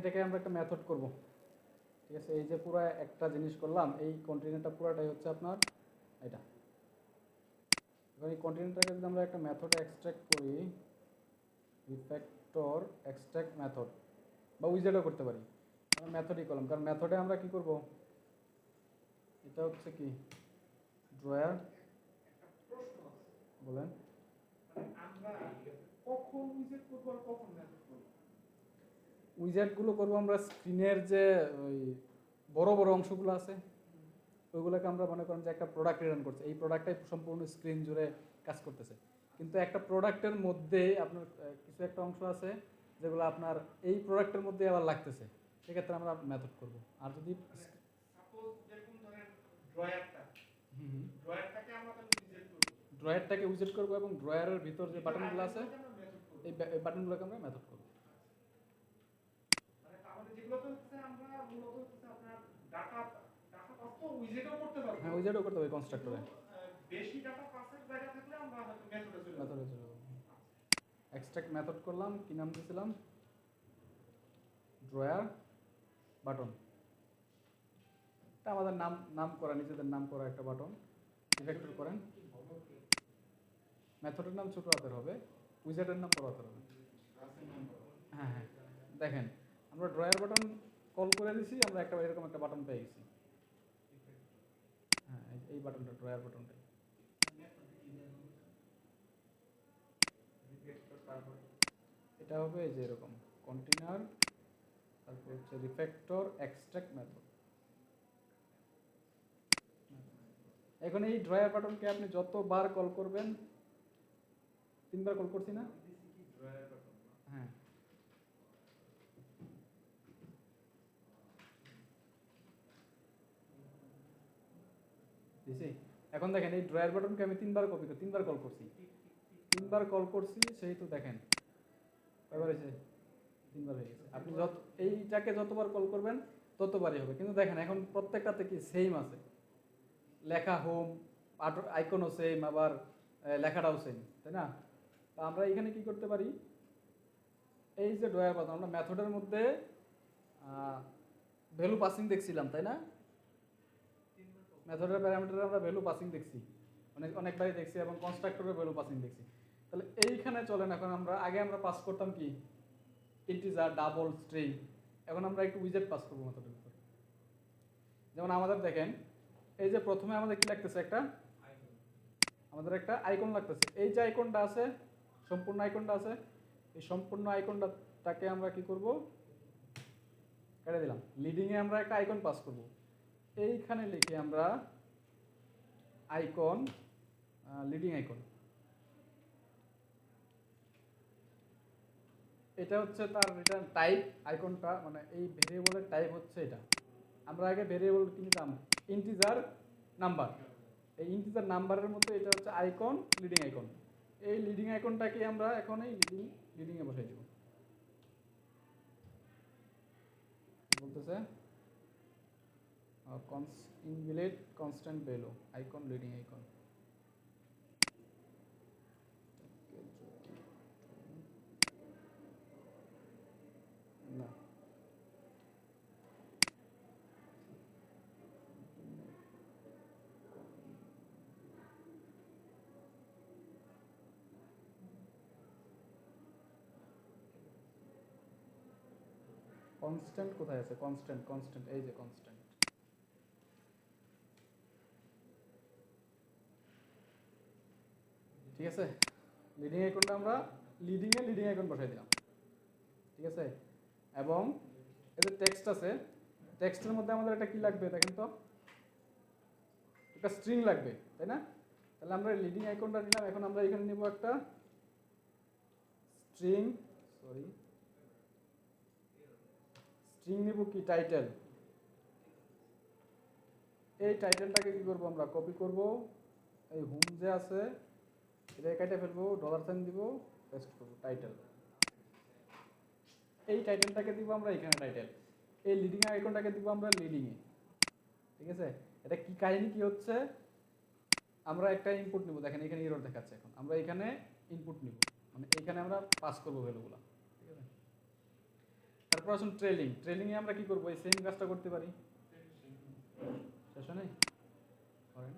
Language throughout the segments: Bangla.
এটাকে আমরা একটা মেথড করব, ঠিক আছে? এই যে পুরো একটা জিনিস করলাম, এই কন্টেইনারটা পুরোটাই হচ্ছে আপনার এটা। এবার এই কন্টেইনারটাকে যদি আমরা একটা মেথডে এক্সট্রাক্ট করি, রিফ্যাক্টর এক্সট্রাক্ট মেথড, বা উইজার্ডও করতে পারি, আমরা মেথডই করলাম, কারণ মেথডে আমরা কি করব, এটা হচ্ছে কি ড্রয়ার, বলেন উইজার্ডগুলো করবো আমরা স্ক্রিনের যে ওই বড় বড় অংশগুলো আছে ওইগুলোকে আমরা মনে করেন যে একটা প্রোডাক্ট রিটার্ন করছে, এই প্রোডাক্টটাই সম্পূর্ণ স্ক্রিন জুড়ে কাজ করতেছে, কিন্তু একটা প্রোডাক্টের মধ্যে আপনার কিছু একটা অংশ আছে যেগুলো আপনার এই প্রোডাক্টের মধ্যে আবার লাগতেছে, সেক্ষেত্রে আমরা মেথড করব। আর যদি ড্রয়ারটাকে উইজেট করব এবং ড্রয়ারের ভিতর যে বাটনগুলো আছে এই বাটনগুলোকে আমরা মেথড করব। হ্যাঁ, উইজেটও করতে হবে কনস্ট্রাক্টরে। মেথডে চলে যাব। এক্সট্রাক্ট মেথড করলাম, কি নাম দিয়েছিলাম, ড্রয়ার বাটন। এটা আমাদের নাম করা, নিজেদের নাম করা একটা বাটন। রিফ্যাক্টর করেন, মেথডের নাম ছোট হাতের হবে, উইজার্ডের নাম বড় হাতের হবে। হ্যাঁ হ্যাঁ, দেখেন আমরা ড্রয়ার বাটন কল করে দিছি, আমরা একটা এরকম একটা বাটন পেয়ে গেছি। হ্যাঁ, এই বাটনটা ড্রয়ার বাটনটাই। এটা হবে এই যে এরকম কন্টেইনার, তারপর হচ্ছে রিফ্যাক্টর এক্সট্রাক্ট মেথড। এখন এই ড্রয়ার বাটনকে আপনি যতবার কল করবেন, 3বার কল করছি না? হ্যাঁ, দিছি। এখন দেখেন এই ড্রয়ার বাটনকে আমি 3বার কল করছি, 3বার কল করছি, সেই তো দেখেন কয়বার হয়েছে, 3বার হয়ে গেছে। আপনি এইটাকে যতবার কল করবেন ততবারই হবে, কিন্তু দেখেন এখন প্রত্যেকটাতে কি সেম আছে, লেখা হোম, আইকনও সেম, আবার লেখাটাও সেম, তাই না? তা আমরা এখানে কি করতে পারি, এই যে ড্রয়ার বাটন, আমরা মেথডের মধ্যে ভ্যালু পাসিং দেখছিলাম, তাই না? মেথডের প্যারামিটারে আমরা ভ্যালু পাসিং দেখছি, অনেকবারই দেখছি, এবং কনস্ট্রাক্টরের ভ্যালু পাসিং দেখছি। তাহলে এইখানে চলেন, এখন আগে আমরা পাস করতাম কি ইন্টিজার, ডাবল, স্ট্রিং, এখন আমরা একটু উইজেট পাস করবো মেথডের ভিতরে। যেমন আমাদের দেখেন এই যে প্রথমে আমাদের কি লাগতেছে, আমাদের একটা আইকন লাগতেছে, এই যে আইকনটা আছে, সম্পূর্ণ আইকনটা আছে, এই সম্পূর্ণ আইকনটাকে আমরা কি করব, কেটে দিলাম। লিডিং এ আমরা একটা আইকন পাস করব, এইখানে লিখে আমরা আইকন, লিডিং আইকন, এটা হচ্ছে তার রিটার্ন টাইপ, আইকনটা মানে এই ভেরিয়েবলের টাইপ হচ্ছে এটা। আমরা আগে ভেরিয়েবল কি নিতাম, ইন্টিজার নাম্বার, এই ইন্টিজার নাম্বারের মধ্যে এটা হচ্ছে আইকন, লিডিং আইকন। এই লিডিং আইকনটাকে আমরা এখন এই লিডিং এ বসাই দেব। বলতেছে invalid constant value, icon, leading icon. না, কনস্ট্যান্ট কোথায় আছে, কনস্ট্যান্ট এই যে কনস্ট্যান্ট। ঠিক আছে, লিডিং আইকনটা আমরা লিডিং আইকন বসাই দিলাম, ঠিক আছে। এবং এই যে টেক্সট আছে, টেক্সটের মধ্যে আমাদের একটা কি লাগবে দেখেন তো, একটা স্ট্রিং লাগবে, তাই না? তাহলে আমরা লিডিং আইকনটা নিলাম, এখন আমরা এখানে নিব একটা স্ট্রিং, নিব কি টাইটেল। এই টাইটেলটাকে কি করব, আমরা কপি করব, এই হোম যে আছে এটা কেটে ফেলবো, $সাইন দিব, পেস্ট করব টাইটেল। এই টাইটেলটাকে দিব আমরা এখানে টাইটেল, এই লিডিং আইকনটাকে দিব আমরা লিডিং এ, ঠিক আছে। এটা কি কাহিনী কি হচ্ছে, আমরা একটা ইনপুট নিব, দেখেন এখানে এরর দেখাচ্ছে, এখন আমরা এখানে ইনপুট নিব, মানে এখানে আমরা পাস করব ভ্যালুগুলো, ঠিক আছে। তারপর আসুন ট্রেলিং এ আমরা কি করব, এই সেম কাজটা করতে পারি। শেষ নেই করেন।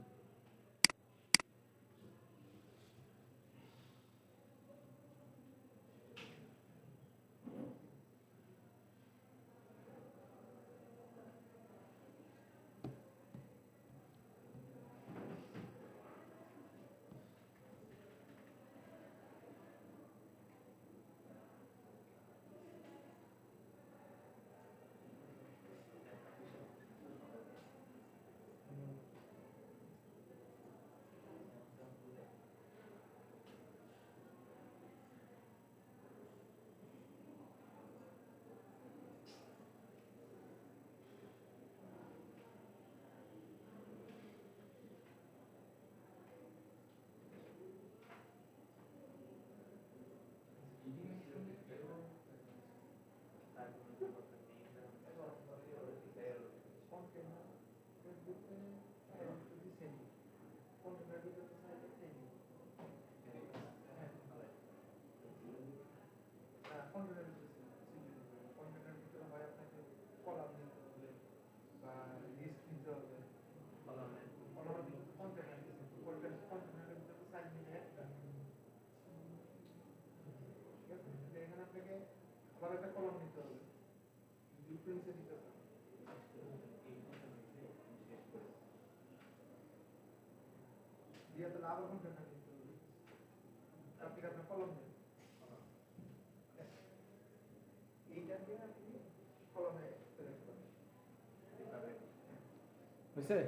হয়েছে?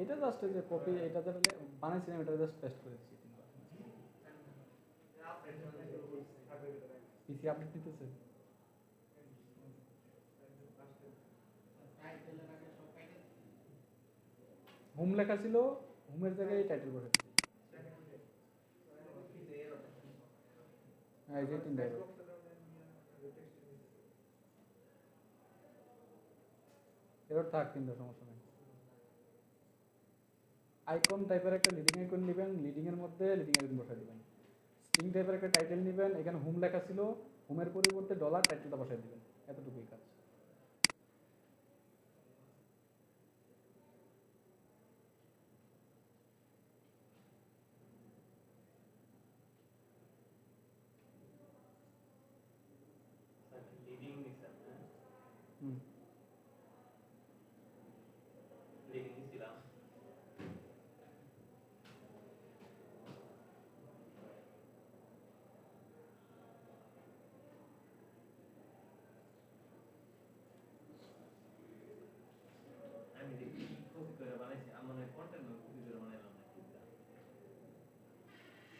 এটা জাস্ট যে কপি, এটা যেটা বানাইছিলাম এটা জাস্ট পেস্ট করে দিচ্ছি। পিসি আপডেট নিতেছে। হোম লেখা ছিল, হোমের জায়গায় টাইটেল বসে দিচ্ছি। হ্যাঁ, এই যে তিনটা এরর থাক, কিন্তু সমস্যা নেই। আইকন টাইপের একটা লিডিং আইকন নেবেন, লিডিং এর মধ্যে লিডিং আইকন বসাই দিবেন। স্ট্রিং টাইপের একটা টাইটেল নেবেন, এখানে হোম লেখা ছিল, হোমের পরিবর্তে ডলার টাইটেলটা বসাই দিবেন। এতটুকুই কাজ।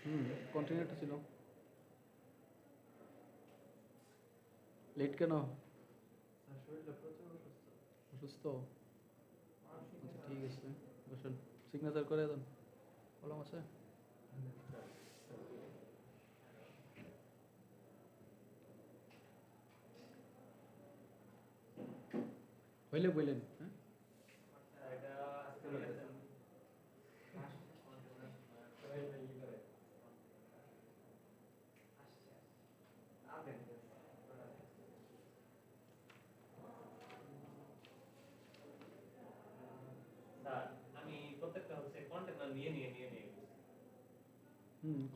হুম, কন্টিনিউটা ছিল। লেট কেন? অসুস্থ? আচ্ছা ঠিক আছে, বসেন। সিগনেচার করে দেন, কলম আছে? হইলে বললেন। হ্যাঁ,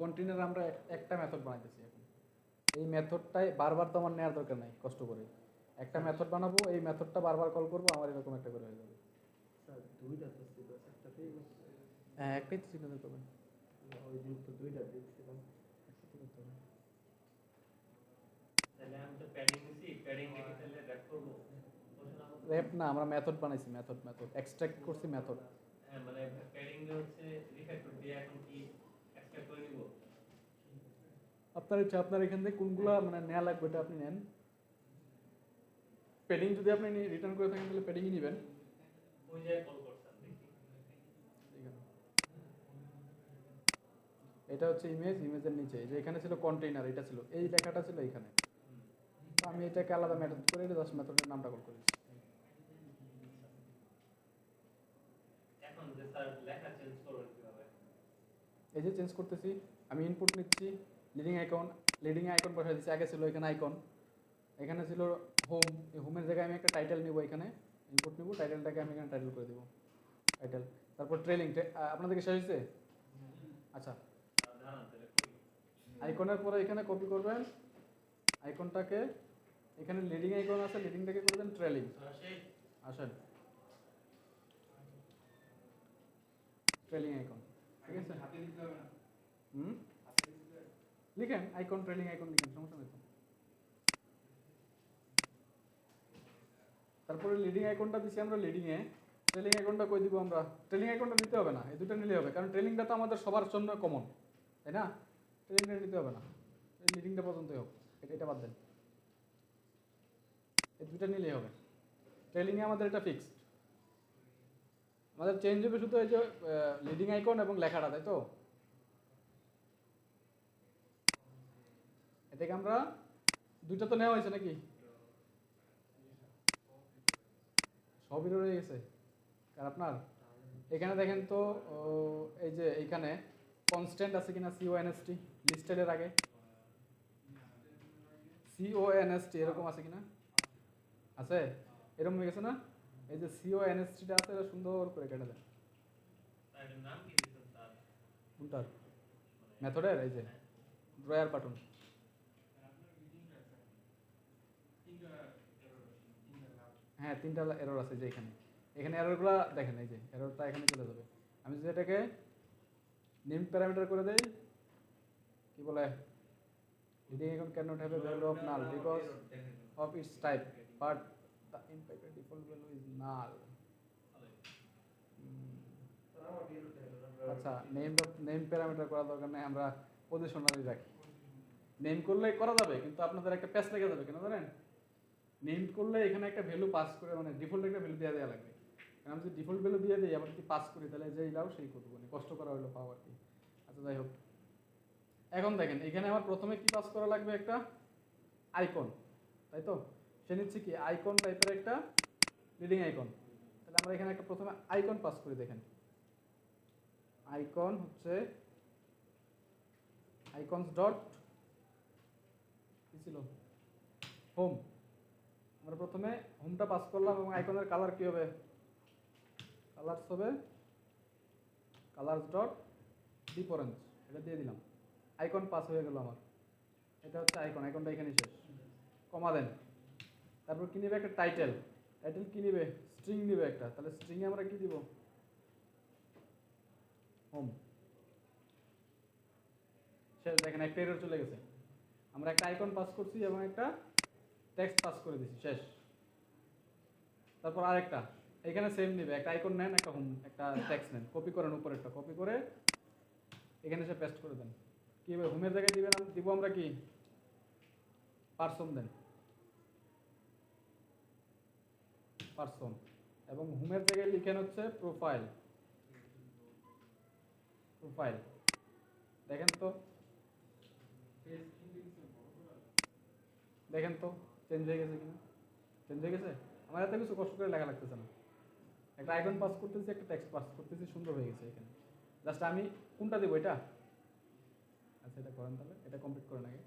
কন্টেনার আমরা একটা মেথড বানাইতেছি এখন। এই মেথডটাই বারবার তো আমার নেওয়ার দরকার নাই, কষ্ট করে একটা মেথড বানাবো, এই মেথডটা বারবার কল করবো, আমার এরকম একটা করে হয়ে যাবে। হ্যাঁ, একটাই তো সিগনেচার করবেন। র্যাপ না, আমরা মেথড বানাইছি, মেথড এক্সট্রাক্ট করছি মেথড। আপনার ইচ্ছা, আপনার এখান থেকে কোনগুলা মানে নেওয়া লাগবে এটা আপনি নেন। পেডিং যদি আপনি রিটার্ন করে থাকেন তাহলে পেডিংই নেবেন। এটা হচ্ছে ইমেজ, ইমেজের নিচে যে এখানে ছিল কন্টেইনার, এটা ছিল, এই লেখাটা ছিল এখানে। তো আমি এটাকে আলাদা মেথড করে এটা জাস্ট মেথডের নামটা কল করি। এই যে চেঞ্জ করতেছি, আমি ইনপুট নিচ্ছি, লিডিং আইকন বসাই দিচ্ছি। আগে ছিল এখানে আইকন, এখানে ছিল হোম, এই হোমের জায়গায় আমি একটা টাইটেল নিব, এখানে ইনপুট নিব, টাইটেলটাকে আমি এখানে টাইটেল করে দেব, টাইটেল। তারপর ট্রেলিং, আপনাদেরকে শেষ হয়েছে? আচ্ছা, আইকনের পরে এখানে কপি করবেন আইকনটাকে, এখানে লিডিং আইকন আছে, লিডিংটাকে করবেন ট্রেলিং। আসেন, ট্রেলিং আইকন, ঠিক আছে? লিখেন আইকন, ট্রেলিং আইকন লিখেন, সমস্যা নেই। তারপরে লিডিং আইকনটা দিছি আমরা লিডিংয়ে, ট্রেলিং আইকনটা কই দিব আমরা? ট্রেলিং আইকনটা দিতে হবে না, এই দুটো নিলেই হবে, কারণ ট্রেলিংটা তো আমাদের সবার জন্য কমন, তাই না? ট্রেলিংটা নিতে হবে না, এই লিডিংটা পর্যন্তই হোক, এটা বাদ দেন, এই দুটো নিলেই হবে। ট্রেলিংয়ে আমাদের এটা ফিক্সড, আমাদের চেঞ্জ হবে শুধু এই যে লিডিং আইকন এবং লেখাটা, তাই তো? এটাকে আমরা দুইটা তো নেওয়া হয়েছে নাকি? সবই রয়ে গেছে আর আপনার এখানে দেখেন তো, এই যে এইখানে কনস্ট্যান্ট আছে কিনা, CONST লিস্টেডের আগে CONST এরকম আছে কিনা? আছে, এরকম হয়ে গেছে না? এই যে CONSTটা আছে, এটা সুন্দর করে কেটে দেন। কোনটার? মেথডের এই যে ড্রয়ার বাটন, হ্যাঁ 3টা এরর আছে যে এখানে, এখানে এররগুলো দেখেন, এই যে এররটা এখানে চলে যাবে। আমি যদি এটাকে নেম প্যারামিটার করে দেই, কি বলে, leading icon cannot have a value of null because of its type but the impacted default value is null. আচ্ছা, নেম প্যারামিটার করা দরকার নেই, আমরা পজিশনালি রাখি। নেম করলে করা যাবে, কিন্তু আপনাদের একটা প্যাচ লেগে যাবে, কেন জানেন? নেম করলে এখানে একটা ভ্যালু পাস করে, মানে ডিফল্ট একটা ভ্যালু দেওয়া লাগবে। কারণ আমি যদি ডিফল্ট ভ্যালু দিয়ে দিই আবার যদি পাস করি, তাহলে যেই দাও সেই করবো, মানে কষ্ট করা হলো পাওয়ার কি। আচ্ছা যাই হোক, এখন দেখেন এখানে আমার প্রথমে কি পাস করা লাগবে, একটা আইকন, তাই তো? সে নিচ্ছে কি আইকন টাইপের একটা লিডিং আইকন, তাহলে আমরা এখানে একটা প্রথমে আইকন পাস করি। দেখেন আইকন হচ্ছে আইকনস ডট কি ছিল, হোম। আমরা প্রথমে হোমটা পাস করলাম এবং আইকনের কালার কি হবে, কালারস হবে কালারস ডট ডিপ অরেঞ্জ, এটা দিয়ে দিলাম। আইকন পাস হয়ে গেল আমার, এটা হচ্ছে আইকন, আইকনটা এখানে শেষ, কমা দেন। তারপর কি নিবে, একটা টাইটেল, টাইটেল কি নিবে, স্ট্রিং নিবে একটা, তাহলে স্ট্রিংয়ে আমরা কি দিব, হোম। শেষ, দেখেন একটা এরর চলে গেছে, আমরা একটা আইকন পাস করছি এবং একটা টেক্সট পাস করে দিছি, শেষ। তারপর আরেকটা এখানে সেম নিবে, একটা আইকন নেন, একটা হোম, একটা টেক্সট নেন, কপি করেন, উপরেরটা কপি করে এখানে এসে পেস্ট করে দেন। কি হবে, হোমের জায়গায় দিবেন, দিব আমরা কি পারসন দেন, পারসন, এবং হোমের জায়গায় লিখেন হচ্ছে প্রোফাইল, প্রোফাইল। দেখেন তো, দেখেন তো চেঞ্জ হয়ে গেছে কিনা? চেঞ্জ হয়ে গেছে, আমার এত কিছু কষ্ট করে লেখা লাগতেছে না, একটা আইকন পাস করতেছি, একটা টেক্সট পাস করতেছি, সুন্দর হয়ে গেছে এখানে। জাস্ট আমি কোনটা দেবো, এটা? আচ্ছা এটা করেন, তাহলে এটা কমপ্লিট করেন আগে।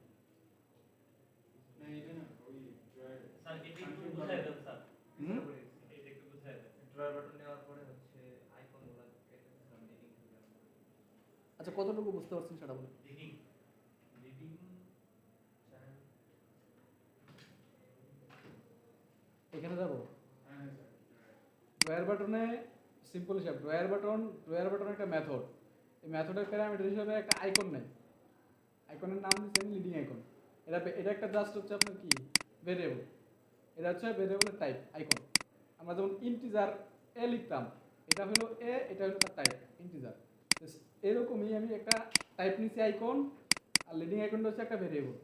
আচ্ছা কতটুকু বুঝতে পারছেন সেটা বলুন। এখানে যাবো ড্রয়ার বাটনে, সিম্পল হিসাব, ড্রয়ার বাটন একটা মেথড, এই মেথডের প্যারামিটার হিসেবে একটা আইকন নেই, আইকনের নাম দিচ্ছি আমি লিডিং আইকন। এটা একটা জাস্ট হচ্ছে আপনার কি ভেরিয়েবল, এটা হচ্ছে ভেরিয়েবলের টাইপ আইকন। আমরা যেমন ইন্টিজার এ লিখতাম, এটা হলো এ, এটা হলো তার টাইপ ইন্টিজার। এরকমই আমি একটা টাইপ নিচ্ছি আইকন, আর লিডিং আইকনটা হচ্ছে একটা ভেরিয়েবল।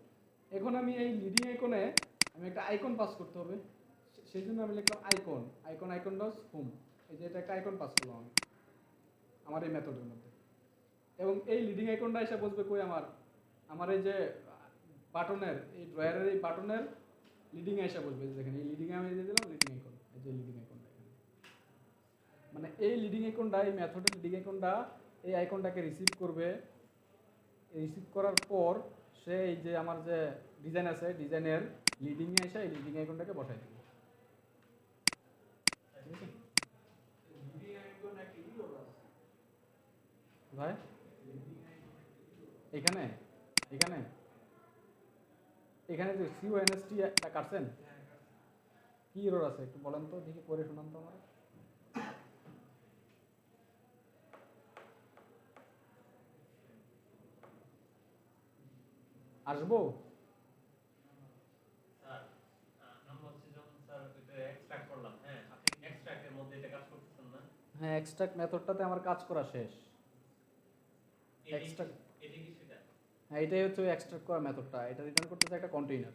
এখন আমি এই লিডিং আইকনে আমি একটা আইকন পাস করতে হবে, সেই জন্য আমি লিখলাম আইকন, আইকন ডট হোম। এই যে এটা একটা আইকন পাস করলাম আমি আমার এই মেথডের মধ্যে, এবং এই লিডিং আইকনটা এসে বসবে কই, আমার এই যে বাটনের, এই ড্রয়ারের এই বাটনের লিডিং এসে বসবে। দেখেন এই লিডিং আমি দিয়ে দিলাম লিডিং আইকন, এই যে লিডিং আইকনটা এখানে, মানে এই লিডিং আইকনটা, এই মেথডের লিডিং আইকনটা এই আইকনটাকে রিসিভ করবে রিসিভ করার পর সে এই যে আমার যে ডিজাইন আছে ডিজাইনের লিডিংয়ে এসে এই লিডিং আইকনটাকে বসাই দেবে। ভাই এখানে এখানে এখানে যে সিওএনএসটি কাটছেন, কি এরর আছে একটু বলেন তো, দেখি পরে শোনান তো আমার। আসবো হ্যাঁ, এক্সট্রাক্ট মেথডটাতে আমার কাজ করা শেষ। এক্সট্রাক্ট হ্যাঁ, এটাই হচ্ছে এক্সট্রাক্ট করা মেথডটা, এটা রিটার্ন করতেছে একটা কন্টেইনার।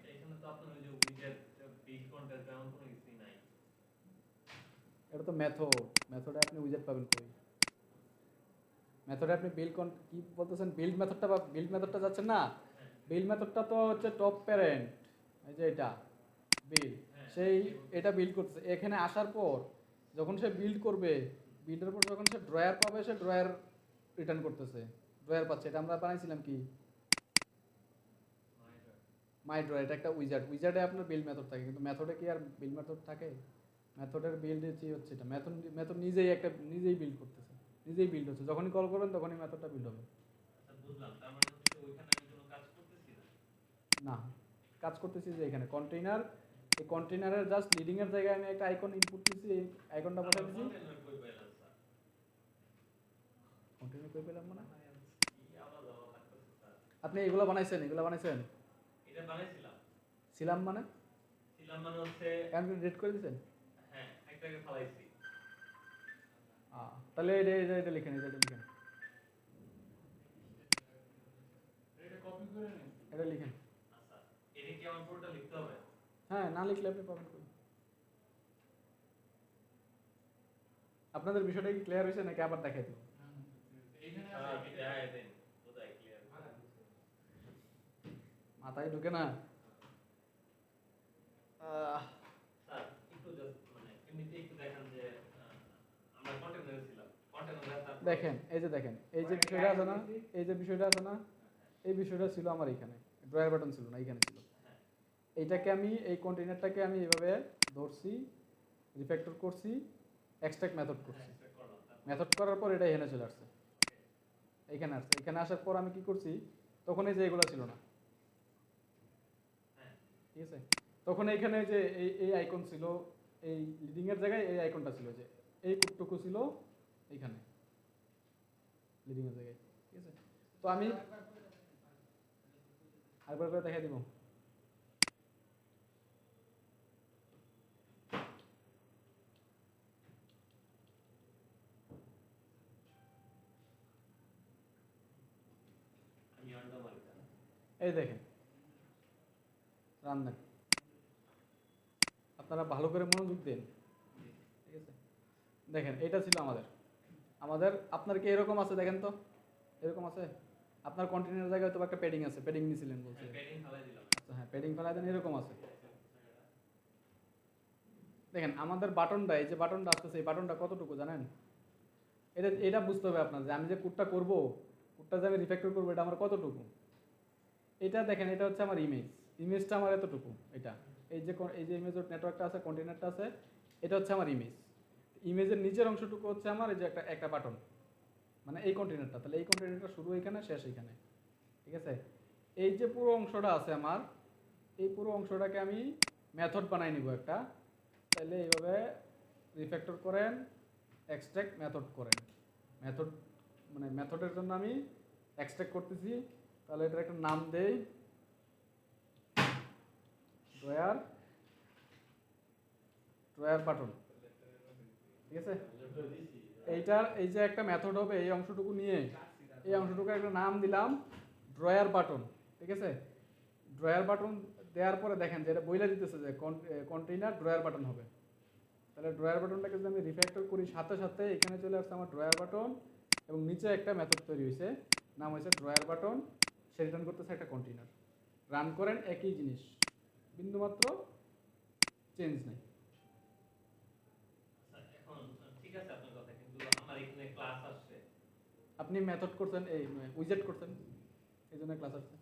এটা তো মেথড, মেথডে আপনি উইজেট পাবেন কই? মেথডে আপনি বিল্ড কি বলতেছেন, বিল্ড মেথডটা বা বিল্ড মেথডটা যাচ্ছেন না? বিল্ড মেথডটা তো হচ্ছে টপ প্যারেন্ট, এই যে এটা বিল্ড, সেই এটা বিল্ড করতেছে। এখানে আসার পর যখন সে বিল্ড করবে, বিল্ডের পর যখন সে ড্রয়ার পাবে, সে ড্রয়ার রিটার্ন করতেছে, ড্রয়ার পাচ্ছে। এটা আমরা বানাইছিলাম কি মাই ড্রয়ার, এটা একটা উইজার্ড। উইজার্ডে আপনার বিল্ড মেথড থাকে, কিন্তু মেথডে কি আর বিল্ড মেথড থাকে? মেথডের বিল্ড হচ্ছে এটা, মেথড মেথড নিজেই একটা নিজেই বিল্ড করতেছে, নিজেই বিল্ড হচ্ছে। যখনই কল করবেন তখনই মেথডটা বিল্ড হবে। না, কাজ করতেছি যে এখানে কন্টেইনার, এই কন্টেইনারের জাস্ট লিডিং এর জায়গায় আমি একটা আইকন ইনপুট দিছি, এই আইকনটা বসাই দিছি। কন্টেইনার কই পেলাম মানে? আপনি এগুলো বানাইছেন, এগুলো বানাইছেন? এটা বানাইছিলাম। ছিলাম মানে? ছিলাম মানে হচ্ছে আপনি রেড করে দিয়েছেন? হ্যাঁ, একটাকে ফালাইছি। তাহলে এটা লিখেন, এটা লিখেন, এটা কপি করে নেন, এটা লিখেন। আচ্ছা, এটা কি আমার পুরোটা লিখতে হবে? হ্যাঁ, না লিখলে আপনি পাবেন কই? আপনাদের বিষয়টা কি ক্লিয়ার হয়েছে নাকি আবার দেখাই দেব? এইখানে আছে হ্যাঁ দেন, বোধহয় ক্লিয়ার। মাথায় ঢুকে না। স্যার একটু জাস্ট মানে এমনিতে একটু দেখেন যে আমরা কন্টেনারে ছিলাম, কন্টেনারে তারপর দেখেন, এই যে দেখেন, এই যে বিষয়টা আছে না, এই যে বিষয়টা আছে না, এই বিষয়টা ছিল আমার এখানে, ড্রয়ার বাটন ছিল না, এখানে ছিল। এইটাকে আমি, এই কন্টেইনারটাকে আমি এভাবে ধরছি, রিফ্যাক্টর করছি, এক্সট্রাক্ট মেথড করছি। মেথড করার পর এটা এখানে চলে আসছে, এখানে আসছে। এখানে আসার পর আমি কি করছি, তখন এই যে এগুলো ছিল না, ঠিক আছে? তখন এইখানে যে এই আইকন ছিল, এই লিডিং এর জায়গায় এই আইকনটা ছিল, যে এই কুটটুকু ছিল এইখানে লিডিং এর জায়গায়, ঠিক আছে? তো আমি আরেকবার করে দেখাই দিব। আমি আন্ডা মারি। এই দেখেন, রান দেন, আপনারা ভালো করে মনোযোগ দেন, ঠিক আছে? দেখেন, এটা ছিল আমাদের আমাদের আপনার কি এরকম আছে? দেখেন তো, এরকম আছে? আপনার কন্টেইনারের জায়গায় তো একটা প্যাডিং আছে, প্যাডিং নিছিলেন বলছে। প্যাডিং ফেলাই দিলাম। আচ্ছা হ্যাঁ, প্যাডিং ফেলাই দেন, এরকম আছে। দেখেন আমাদের বাটনটা, এই যে বাটনটা আসতেছে, এই বাটনটা কতটুকু জানেন? এটা বুঝতে হবে আপনার, যে আমি যে কোডটা করব, কোডটা যে আমি রিফ্যাক্টর করবো, এটা আমার কতটুকু। এটা দেখেন, এটা হচ্ছে আমার ইমেজটা আমার এতটুকু। এটা এই যে ইমেজ নেটওয়ার্কটা আছে, কন্টেইনারটা আছে, এটা হচ্ছে আমার ইমেজের নিচের অংশটুকু হচ্ছে আমার এই যে একটা বাটন, মানে এই কন্টেইনারটা। তাহলে এই কন্টেইনারটা শুরু এখানে, শেষ এখানে, ঠিক আছে? এই যে পুরো অংশটা আছে আমার, এই পুরো অংশটাকে আমি মেথড বানাই নিব একটা। তাহলে এইভাবে রিফ্যাক্টর করেন, এক্সট্রাক্ট মেথড করেন। মেথড মানে মেথডের জন্য আমি এক্সট্রাক্ট করতেছি, তাহলে এটার একটা নাম দেই, ড্রয়ার বাটন, ঠিক আছে? এইটার এই যে একটা মেথড হবে, এই অংশটুকু নিয়ে এই অংশটুকু একটা নাম দিলাম ড্রয়ার বাটন, ঠিক আছে? ড্রয়ার বাটন দেওয়ার পরে দেখেন যে এটা বইলা দিতেছে যে কন্টেইনার ড্রয়ার বাটন হবে। তাহলে ড্রয়ার বাটনটাকে যদি আমি রিফ্যাক্টর করি, সাথে সাথে এখানে চলে আসছে আমার ড্রয়ার বাটন, এবং নিচে একটা মেথড তৈরি হয়েছে, নাম হয়েছে ড্রয়ার বাটন। সে রিটার্ন করতেছে একটা কন্টেইনার। রান করেন, একই জিনিস, বিন্দুমাত্র চেঞ্জ নেই। এখন ঠিক আছে আপনার কথা, কিন্তু আমার এখানে ক্লাস আসছে। আপনি মেথড করছেন, এই উইজেট করছেন, এই জন্য ক্লাস আসছে।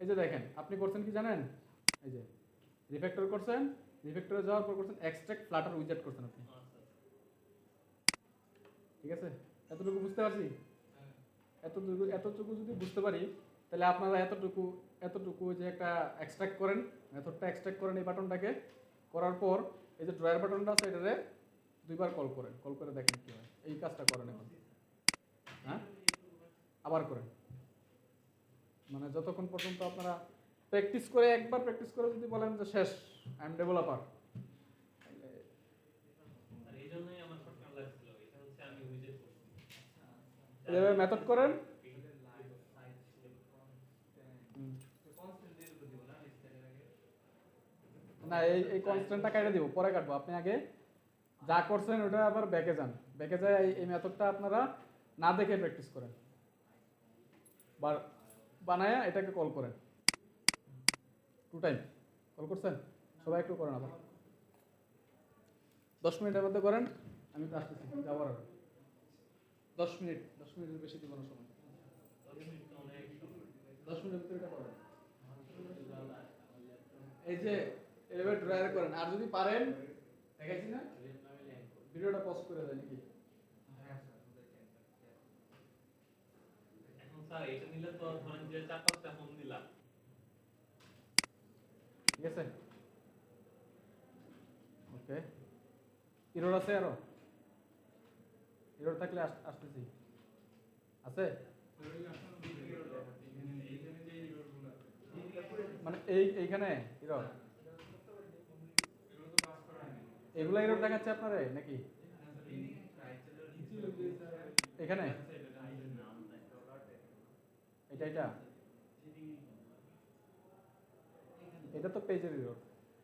এই যে দেখেন আপনি করছেন কি জানেন, এই যে রিফ্যাক্টর করছেন, রিফ্যাক্টরে যাওয়ার পর করছেন এক্সট্রাক্ট ফ্লাটার উইজার্ড করছেন আপনি, ঠিক আছে? এতটুকু বুঝতে পারছি? এতটুকু যদি বুঝতে পারি তাহলে আপনারা এতটুকু যে একটা এক্সট্রাক্ট করেন, মেথডটা এক্সট্রাক্ট করেন এই বাটনটাকে, করার পর এই যে ড্রয়ার বাটনটা আছে এটারে দুইবার কল করেন, কল করে দেখেন কি হয়। এই কাজটা করেন এখন, হ্যাঁ আবার করেন, মানে যতক্ষণ পর্যন্ত আপনারা প্র্যাকটিস করে, একবার প্র্যাকটিস করে যদি বলেন যে শেষ আই এম ডেভেলপার, আর এই জন্যই আমার শর্টকাট লাগছিল, এটা হচ্ছে আমি উইজেট করছি। এভাবে মেথড করেন। না এই কনস্ট্যান্টটা কেটে দিব, পরে কাটবো। আপনি আগে যা করছেন ওটা আবার ব্যাকে যান, ব্যাকে যায় এই মেথডটা আপনারা না দেখে প্র্যাকটিস করেন, বানায়া এটাকে কল করেন। 2 টাইম কল করছেন, সবাই একটু করেন আবার 10 মিনিটের মধ্যে করেন। আমি তো আসতেছি যাওয়ার আগে 10 মিনিটের বেশি দিব না সময়, 10 মিনিটের ভিতরে এটা করেন। এই যে এভাবে ড্রয়ার করেন, আর যদি পারেন দেখাইছি না ভিডিওটা পজ করে দেন নাকি? এখন স্যার এটা নিলে তো ধরেন যে 4-5টা ফোন দিলাম, ঠিক আছে? ওকে, এরর আছে আরো? এরর থাকলে আসতেছি, আছে মানে এইখানে এরর, এগুলা এরর দেখাচ্ছে আপনারে নাকি এখানে? এটা এটা তো পেজের এরর।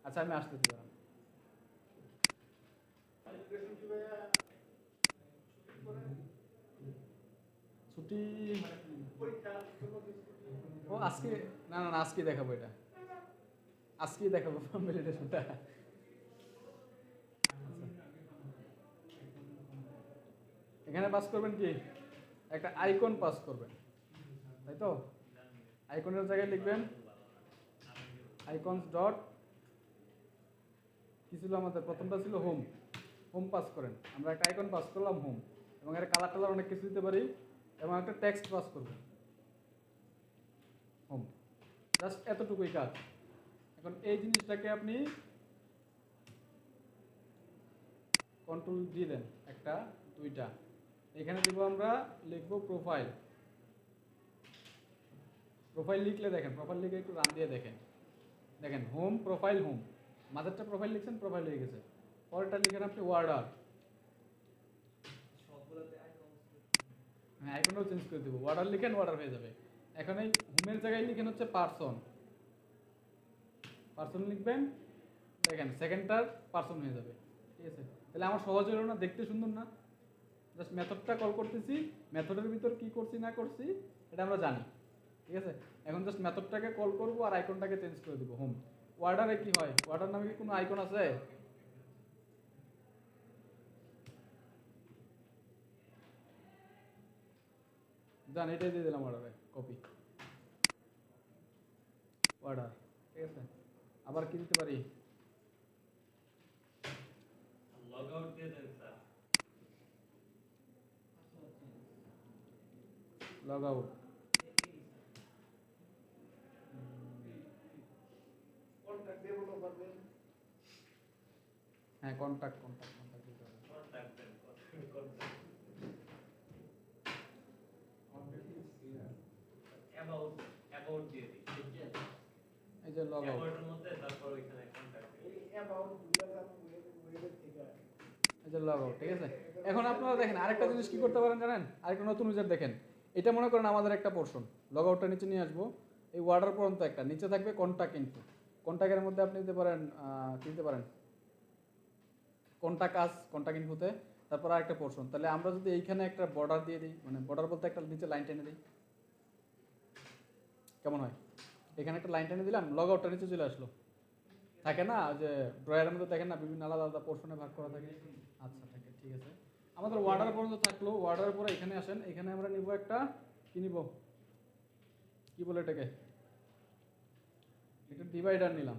আচ্ছা আমি আসতেছি দাঁড়ান। ছুটি ও আজকে, না আজকে দেখাবো, এটা আজকেই দেখাবো মেডিটেশনটা। এখানে পাস করবেন কি, একটা আইকন পাস করবেন, তাই তো? আইকনের জায়গায় লিখবেন আইকনস ডট, কি ছিল আমাদের প্রথমটা ছিল হোম, হোম পাস করেন। আমরা একটা আইকন পাস করলাম হোম, এবং এর কালার টালার অনেক কিছু দিতে পারি, এবং একটা টেক্সট পাস করবেন হোম, জাস্ট এতটুকুই কাজ। এখন এই জিনিসটাকে আপনি কন্ট্রোল দিয়ে দেন, একটা 2টা এখানে দেবো, আমরা লিখবো প্রোফাইল। প্রোফাইল লিখলে দেখেন, প্রোফাইল লিখে একটু রান দিয়ে দেখেন, দেখেন হোম প্রোফাইল হোম, মাঝেরটা প্রোফাইল লিখছেন, প্রোফাইল হয়ে গেছে। পরেরটা লিখেন আপনি ওয়ার্ডার, হ্যাঁ আইকনটাও চেঞ্জ করে দেবো, ওয়ার্ডার লিখেন ওয়ার্ডার হয়ে যাবে। এখন এই হোমের জায়গায় লিখেন হচ্ছে পারসন, পারসন লিখবেন, দেখেন সেকেন্ডটার পারসন হয়ে যাবে, ঠিক আছে? তাহলে আমার সহজ হলো না, দেখতে সুন্দর না? জাস্ট মেথডটা কল করতেছি, মেথডের ভিতর কি করছি না করছি এটা আমরা জানি, ঠিক আছে? এখন জাস্ট মেথডটাকে কল করবো আর আইকনটাকে চেঞ্জ করে দিব হোম। ওয়ার্ডারে কি হয়, ওয়ার্ডার নামে কি কোনো আইকন আছে? জান এটাই দিয়ে দিলাম অর্ডারে, কপি অর্ডার, ঠিক আছে? আবার কি দিতে পারি, লগ আউট দিয়ে দেন স্যার। লগ আউট, হ্যাঁ কন্টাক্ট দিতে হবে। কন্টাক্ট দেন, অ্যাবাউট দিয়ে দিই, এই যে লগ আউট, অ্যাবাউটের মধ্যে তারপর ওইখানে কন্টাক্ট এই যে লগ আউট, ঠিক আছে? এখন আপনারা দেখেন আরেকটা জিনিস কি করতে পারেন জানেন, আরেকটা নতুন ইউজার দেখেন, এটা মনে করেন আমাদের একটা পোর্শন, লগ আউটটা নিচে নিয়ে আসবো, এই ওয়ার্ডার পর্যন্ত একটা নিচে থাকবে কন্টাক্ট ইনফো, কন্টাক্টের মধ্যে আপনি দিতে পারেন কন্টাক্ট ইনফোতে, তারপর আরেকটা পোর্শন। তাহলে আমরা যদি এইখানে একটা বর্ডার দিয়ে দিই, মানে বর্ডার বলতে একটা নিচে লাইন টেনে দিই, কেমন হয়? এখানে একটা লাইন টেনে দিলাম, লগ আউটটা নিচে চলে আসলো, থাকে না যে ড্রয়ারের মধ্যে দেখেন না বিভিন্ন আলাদা আলাদা পোর্শনে ভাগ করা থাকে। আচ্ছা থাকে, ঠিক আছে। আমাদের ওয়ার্ডার পর্যন্ত থাকলো, ওয়ার্ডারের পরে এখানে আসেন, এখানে আমরা নিব একটা কি নিব, কি বলে এটাকে, একটা ডিভাইডার নিলাম।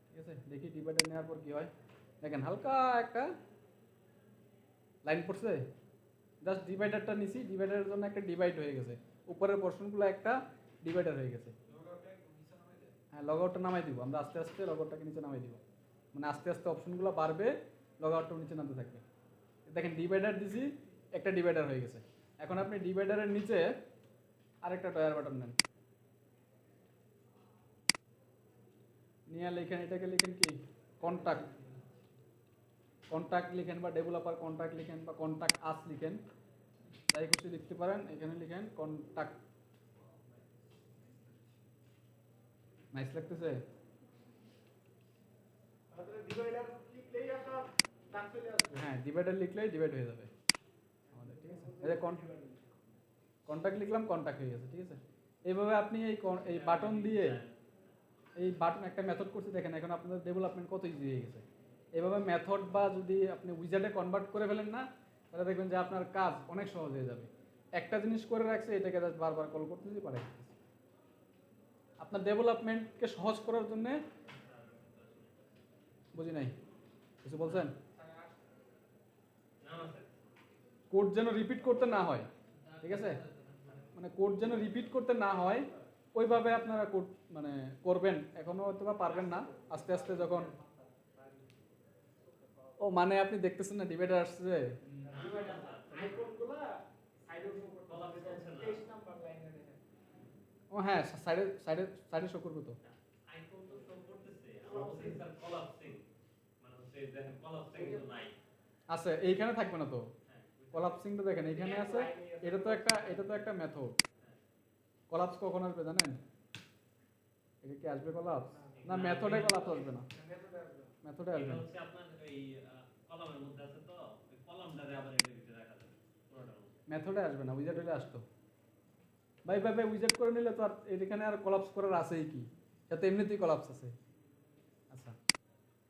ঠিক আছে, দেখি ডিভাইডার নেওয়ার পর কি হয়। দেখেন হালকা একটা লাইন পড়ছে, জাস্ট ডিভাইডারটা নিছি, ডিভাইডারের জন্য একটা ডিভাইড হয়ে গেছে, উপরের পোর্শনগুলো একটা ডিভাইডার হয়ে গেছে। হ্যাঁ, লগ আউটটা নামাই দিব আমরা, আস্তে আস্তে লগ আউটটাকে নিচে নামাই দিব, মানে আস্তে আস্তে অপশনগুলো বাড়বে, লগ আউটটা নিচে নামতে থাকবে। দেখেন ডিভাইডার দিছি, একটা ডিভাইডার হয়ে গেছে। এখন আপনি ডিভাইডারের নিচে আরেকটা ডয়ার বাটন নেন, নিয়ে লিখেন, এটাকে লিখেন কি কন্টাক্ট, কন্টাক্ট লিখেন বা ডেভেলপার কন্টাক্ট লিখেন বা কন্টাক্ট আস লিখেন, যাই খুশি লিখতে পারেন। এখানে লিখেন কন্টাক্ট। নাইস লাগতেছে? হ্যাঁ, ডিভাইডার লিখলেই ডিভাইড হয়ে যাবে আমাদের। ঠিক আছে, এই যে কন্টাক্ট লিখলাম, কন্টাক্ট হয়ে গেছে। ঠিক আছে, এইভাবে আপনি এই বাটন দিয়ে, এই বাটন একটা মেথড করছি দেখেন, এখন আপনাদের ডেভেলপমেন্ট কত ইজি হয়ে গেছে। এইভাবে মেথড বা যদি আপনি উইজার্ডে কনভার্ট করে ফেলেন না, তাহলে দেখবেন যে আপনার কাজ অনেক সহজ হয়ে যাবে। একটা জিনিস করে রাখছে, এটাকে জাস্ট বারবার কল করতেছি পারে। আপনার ডেভেলপমেন্টকে সহজ করার জন্য। বুঝি নাই, কিছু বলছেন? কোড যেন রিপিট করতে না হয়, ঠিক আছে, মানে কোড যেন রিপিট করতে না হয় ওইভাবে আপনারা কোড মানে করবেন। এখনো হয়তো বা পারবেন না, আস্তে আস্তে যখন, ও মানে আপনি দেখতেছেন না ডিভাইডার আসছে। ও হ্যাঁ, সাইডে সাইডে সাইডে শো করবে তো। আইকন তো শো করতেছে, আমার বলছে স্যার কলাপসিং, মানে হচ্ছে দেখেন কলাপসিং কিন্তু নাই। আছে, এইখানে থাকবে না তো। কলাপসিংটা দেখেন এইখানে আছে, এটা তো একটা মেথড। কলাপস কখন আসবে জানেন? এটা কি আসবে কলাপস? না, মেথডে কলাপস আসবে না, মেথডে আসবে এটা না। হচ্ছে আপনার ওই কলামের মধ্যে আছে, তো ওই কলামটারে আবার এর ভিতরে রাখা যাবে পুরোটার মধ্যে। মেথডে আসবে না, উইজার্ড হলে আসতো। ভাই ভাই ভাই, উইজার্ড করে নিলে তো আর এখানে আর কলাপস করার আছেই কি, যাতে এমনিতেই কলাপস আছে। আচ্ছা,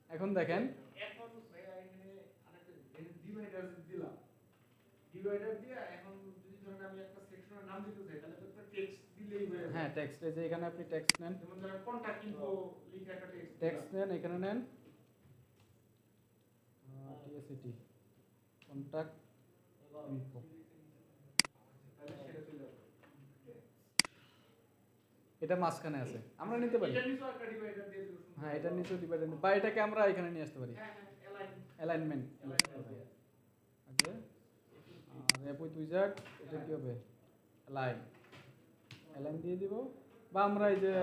এখন দেখেন, এখন ভাইয়া এখানে আরেকটা ডিভাইডার দিলাম, ডিভাইডার দিয়ে এখন যদি ধরেন আমি একটা সেকশনের নাম দিতে চাই, তাহলে তো একটা টেক্সট দিলেই হয়ে যাবে। হ্যাঁ টেক্সট, এই যে এখানে আপনি টেক্সট নেন, যেমন ধরেন কন্টাক্ট ইনফো লিখে একটা টেক্সট টেক্সট নেন, এখানে নেন টিএসিটি কন্টাক্ট ইনফো, তাহলে সেটা চলে আসবে। এটা মাঝখানে আছে, আমরা নিতে পারি। এটা নিচে একটা ডিভাইডার দিয়ে দিলে সুন্দর। হ্যাঁ, এটা নিচে ডিভাইডেড বা এটাকে আমরা এখানে নিয়ে আসতে পারি, হ্যাঁ হ্যাঁ, অ্যালাইনমেন্ট দিয়ে। ওকে। আর র্যাপ উইথ উইজার্ড, এটা কি হবে অ্যালাইন, অ্যালাইন দিয়ে দিব। বা আমরা এই যে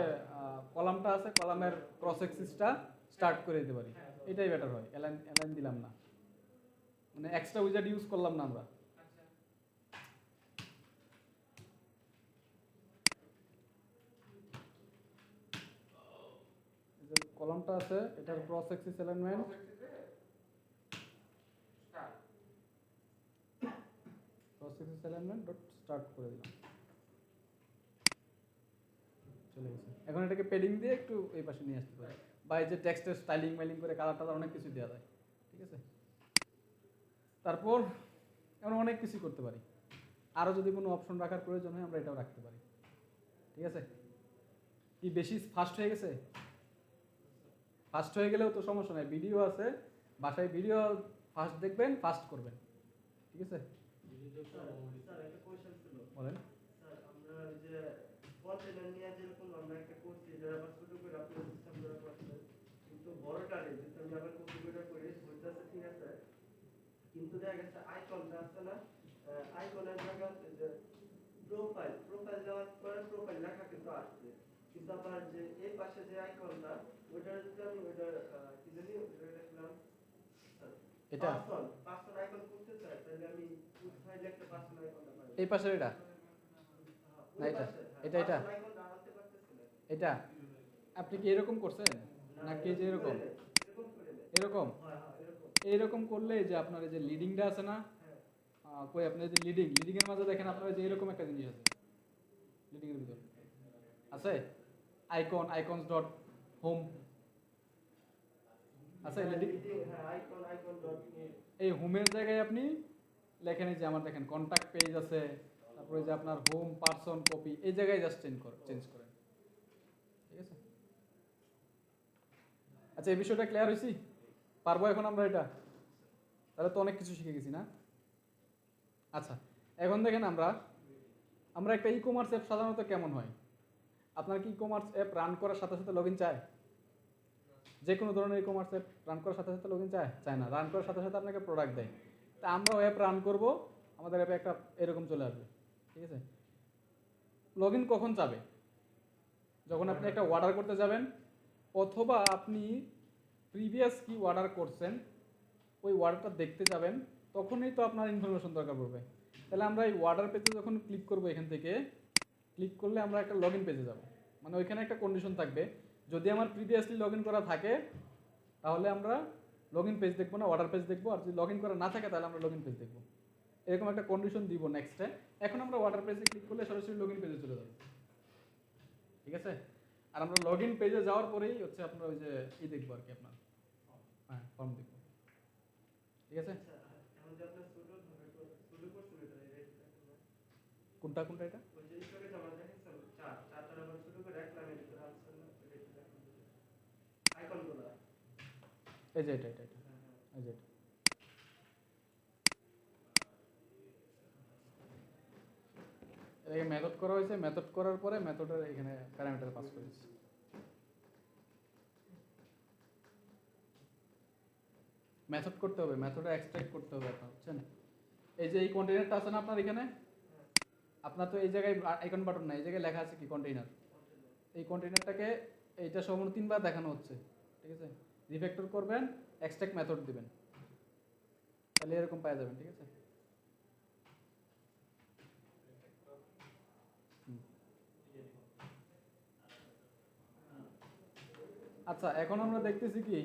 কলামটা আছে, কলামের ক্রস এক্সিসটা স্টার্ট করে দিতে পারি, এটাই বেটার হয়। অ্যালাইন অ্যালাইন দিলাম না, মানে এক্সট্রা উইজার্ড ইউজ করলাম না আমরা। আচ্ছা, এই যে কলামটা আছে, এটার cross axis alignment, start. Cross axis alignment dot start করে দিলাম, চলে গেছে। এখন এটাকে পেডিং দিয়ে একটু এই পাশে নিয়ে আসতে পারি, বা এই যে টেক্সটের স্টাইলিং মাইলিং করে কালার টালার অনেক কিছু দেওয়া যায়। ঠিক আছে, তারপর এখন অনেক কিছু করতে পারি, আরও যদি কোনো অপশন রাখার প্রয়োজন হয় আমরা এটাও রাখতে পারি। ঠিক আছে, কি বেশি ফাস্ট হয়ে গেছে? ফাস্ট হয়ে গেলেও তো সমস্যা নাই, ভিডিও আছে, বাসায় ভিডিও ফাস্ট দেখবেন, ফাস্ট করবেন। ঠিক আছে, স্যার একটা কোশ্চেন ছিল। বলেন। স্যার আমরা ওই যে কন্টেনার নিয়ে যেরকম আমরা একটা করছি, এটা আবার ছোট করে আপনার সিস্টেম ধরে করছে, কিন্তু বড়টারে যদি আমি আবার কনফিগার করে হইতাছে, ঠিক আছে, কিন্তু দেখা গেছে আইকনটা আছে না, আইকনের জায়গাতে যে প্রোফাইল দেওয়ার পরে প্রোফাইল লেখা কিন্তু আসছে, কিন্তু আবার যে এই পাশে যে আইকনটা, ওইটার যদি আমি ওইটার কি জানি ওইটা লিখলাম এটা পার্সন আইকন করতে চাই, তাহলে আমি ফাইলে একটা পার্সন আইকনটা পাই। এই পাশের এটা না, এটা এটা আপনি কি এরকম করছেন নাকি যে এরকম এরকম এইরকম করলে যে আপনার এই যে লিডিংটা আছে না, কই আপনার যে লিডিং এর মাঝে দেখেন আপনার যে এরকম একটা জিনিস আছে, লিডিং এর ভিতর আছে আইকনস ডট হোম আছে, লিডিং। এই হোমের জায়গায় আপনি লেখেন, এই যে আমার দেখেন কন্টাক্ট পেজ আছে, তারপর তারপরে যে আপনার হোম পার্সন কপি এই জায়গায় জাস্ট চেঞ্জ করেন, ঠিক আছে? আচ্ছা এই বিষয়টা ক্লিয়ার হয়েছি? পারবো এখন আমরা এটা? তাহলে তো অনেক কিছু শিখে গেছি না? আচ্ছা এখন দেখেন আমরা একটা ই কমার্স অ্যাপ সাধারণত কেমন হয়, আপনার কি ই কমার্স অ্যাপ রান করার সাথে সাথে লগ ইন চায়? যে কোনো ধরনের ই কমার্স অ্যাপ রান করার সাথে সাথে লগ ইন চায় না, রান করার সাথে সাথে আপনাকে প্রোডাক্ট দেয়। তা আমরাও অ্যাপ রান করব, আমাদের অ্যাপে একটা এরকম চলে আসবে, ঠিক আছে? লগ ইন কখন যাবে? যখন আপনি একটা অর্ডার করতে যাবেন, অথবা আপনি প্রিভিয়াস কি অর্ডার করছেন ওই অর্ডারটা দেখতে যাবেন, তখনই তো আপনার ইনফরমেশন দরকার পড়বে। তাহলে আমরা এই অর্ডার পেজে যখন ক্লিক করব, এখান থেকে ক্লিক করলে আমরা একটা লগ ইন পেজে যাব। মানে ওইখানে একটা কন্ডিশন থাকবে, যদি আমার প্রিভিয়াসলি লগ ইন করা থাকে তাহলে আমরা লগ ইন পেজ দেখবো না, অর্ডার পেজ দেখবো। আর যদি লগ ইন করা না থাকে তাহলে আমরা লগ ইন পেজ দেখবো। এরকম একটা কন্ডিশন দিব নেক্সটে। এখন আমরা অর্ডার পেজে ক্লিক করলে সরাসরি লগ ইন পেজে চলে যাবে, ঠিক আছে? আর আমরা লগ ইন পেজে যাওয়ার পরেই হচ্ছে আপনার ওই যে দেখবো আর কি, আপনার হ্যাঁ ফর্ম দেখবো, ঠিক আছে? আচ্ছা, এখন যে আপনার ছোট করছেন এটা কোনটা এটা? ওই যে স্টকে জমা দেখেছেন চারটার আবার ছোট করে রাখলাম এর ভিতরে আনসার না আইকনগুলো। এই যে এটা এই যে এটা। এটাকে মেথড করা হয়েছে, মেথড করার পরে মেথডের এখানে প্যারামিটার পাস করে দিচ্ছি। মেথড করতে হবে, মেথডে এক্সট্রাক্ট করতে হবে আপনার, বুঝছেন? এই যে এই কন্টেইনারটা আছে না আপনার এখানে, আপনার তো এই জায়গায় আইকন বাটন নাই, এই জায়গায় লেখা আছে কি কন্টেইনার। এই কন্টেইনারটাকে এইটা সম্পূর্ণ 3 বার দেখানো হচ্ছে, ঠিক আছে? রিফ্যাক্টর করবেন, এক্সট্রাক্ট মেথড দিবেন, তাহলে এরকম পাওয়া যাবেন, ঠিক আছে? আচ্ছা এখন আমরা দেখতেছি কি,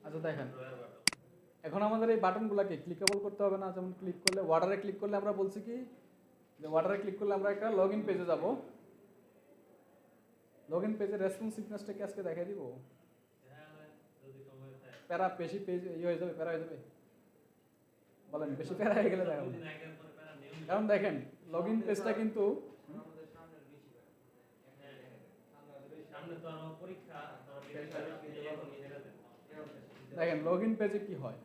আচ্ছা দেখেন এখন আমাদের এই বাটনগুলোকে ক্লিকেবল করতে হবে না। যেমন ক্লিক করলে ওয়ার্ডারে ক্লিক করলে আমরা বলছি কি যে ওয়ার্ডারে ক্লিক করলে আমরা একটা লগ ইন পেজে যাব। লগ ইন পেজের রেসপন্সিভনেসটা কি আজকে দেখাই দিব? প্যারা বেশি পেজ হয়ে যাবে, প্যারা হয়ে যাবে বলেন, বেশি প্যারা হয়ে গেলে দেখাবো। কারণ দেখেন লগ ইন পেজটা কিন্তু দেখেন লগ ইন পেজে কি হয়,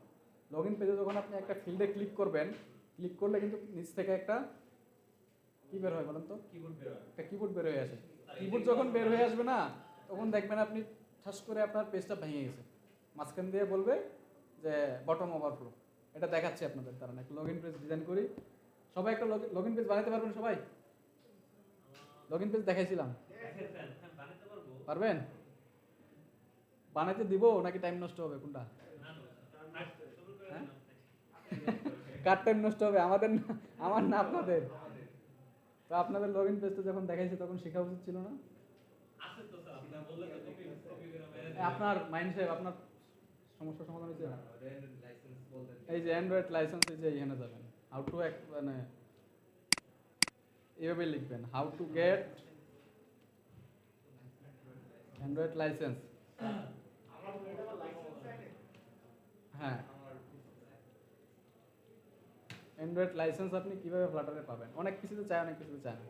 লগ ইন পেজে যখন আপনি একটা ফিল্ডে ক্লিক করবেন, ক্লিক করলে কিন্তু নিচ থেকে একটা কি বের হয় বলেন তো? একটা কিবোর্ড বের হয়ে আসে। কিবোর্ড যখন বের হয়ে আসবে না, তখন দেখবেন আপনি ঠাস করে আপনার পেজটা ভেঙে গেছে, মাঝখান দিয়ে বলবে যে বটম ওভারফ্লো। এটা দেখাচ্ছি আপনাদের, কারণ একটা লগ ইন পেজ ডিজাইন করি। সবাই একটা লগ ইন পেজ বানাতে পারবেন? সবাই লগ ইন পেজ দেখাইছিলাম, পারবেন? বানাইতে দিব নাকি টাইম নষ্ট হবে, কোনটা? কার টাইম নষ্ট হবে? আমাদের না, আমার না আপনাদের। তো আপনাদের লগ ইন পেজটা যখন দেখাইছে তখন শেখা উচিত ছিল না? আপনার মাইন্ড সাহেব, আপনার সমস্যার সমাধান হয়েছে? এই যে অ্যান্ড্রয়েড লাইসেন্স, এই যে এখানে যাবেন, হাউ টু মানে এভাবে লিখবেন, how to get Android licence. হ্যাঁ অ্যান্ড্রয়েড লাইসেন্স আপনি কিভাবে ফ্লাটারে পাবেন? অনেক কিছুতে চায়, অনেক কিছুতে চায় না।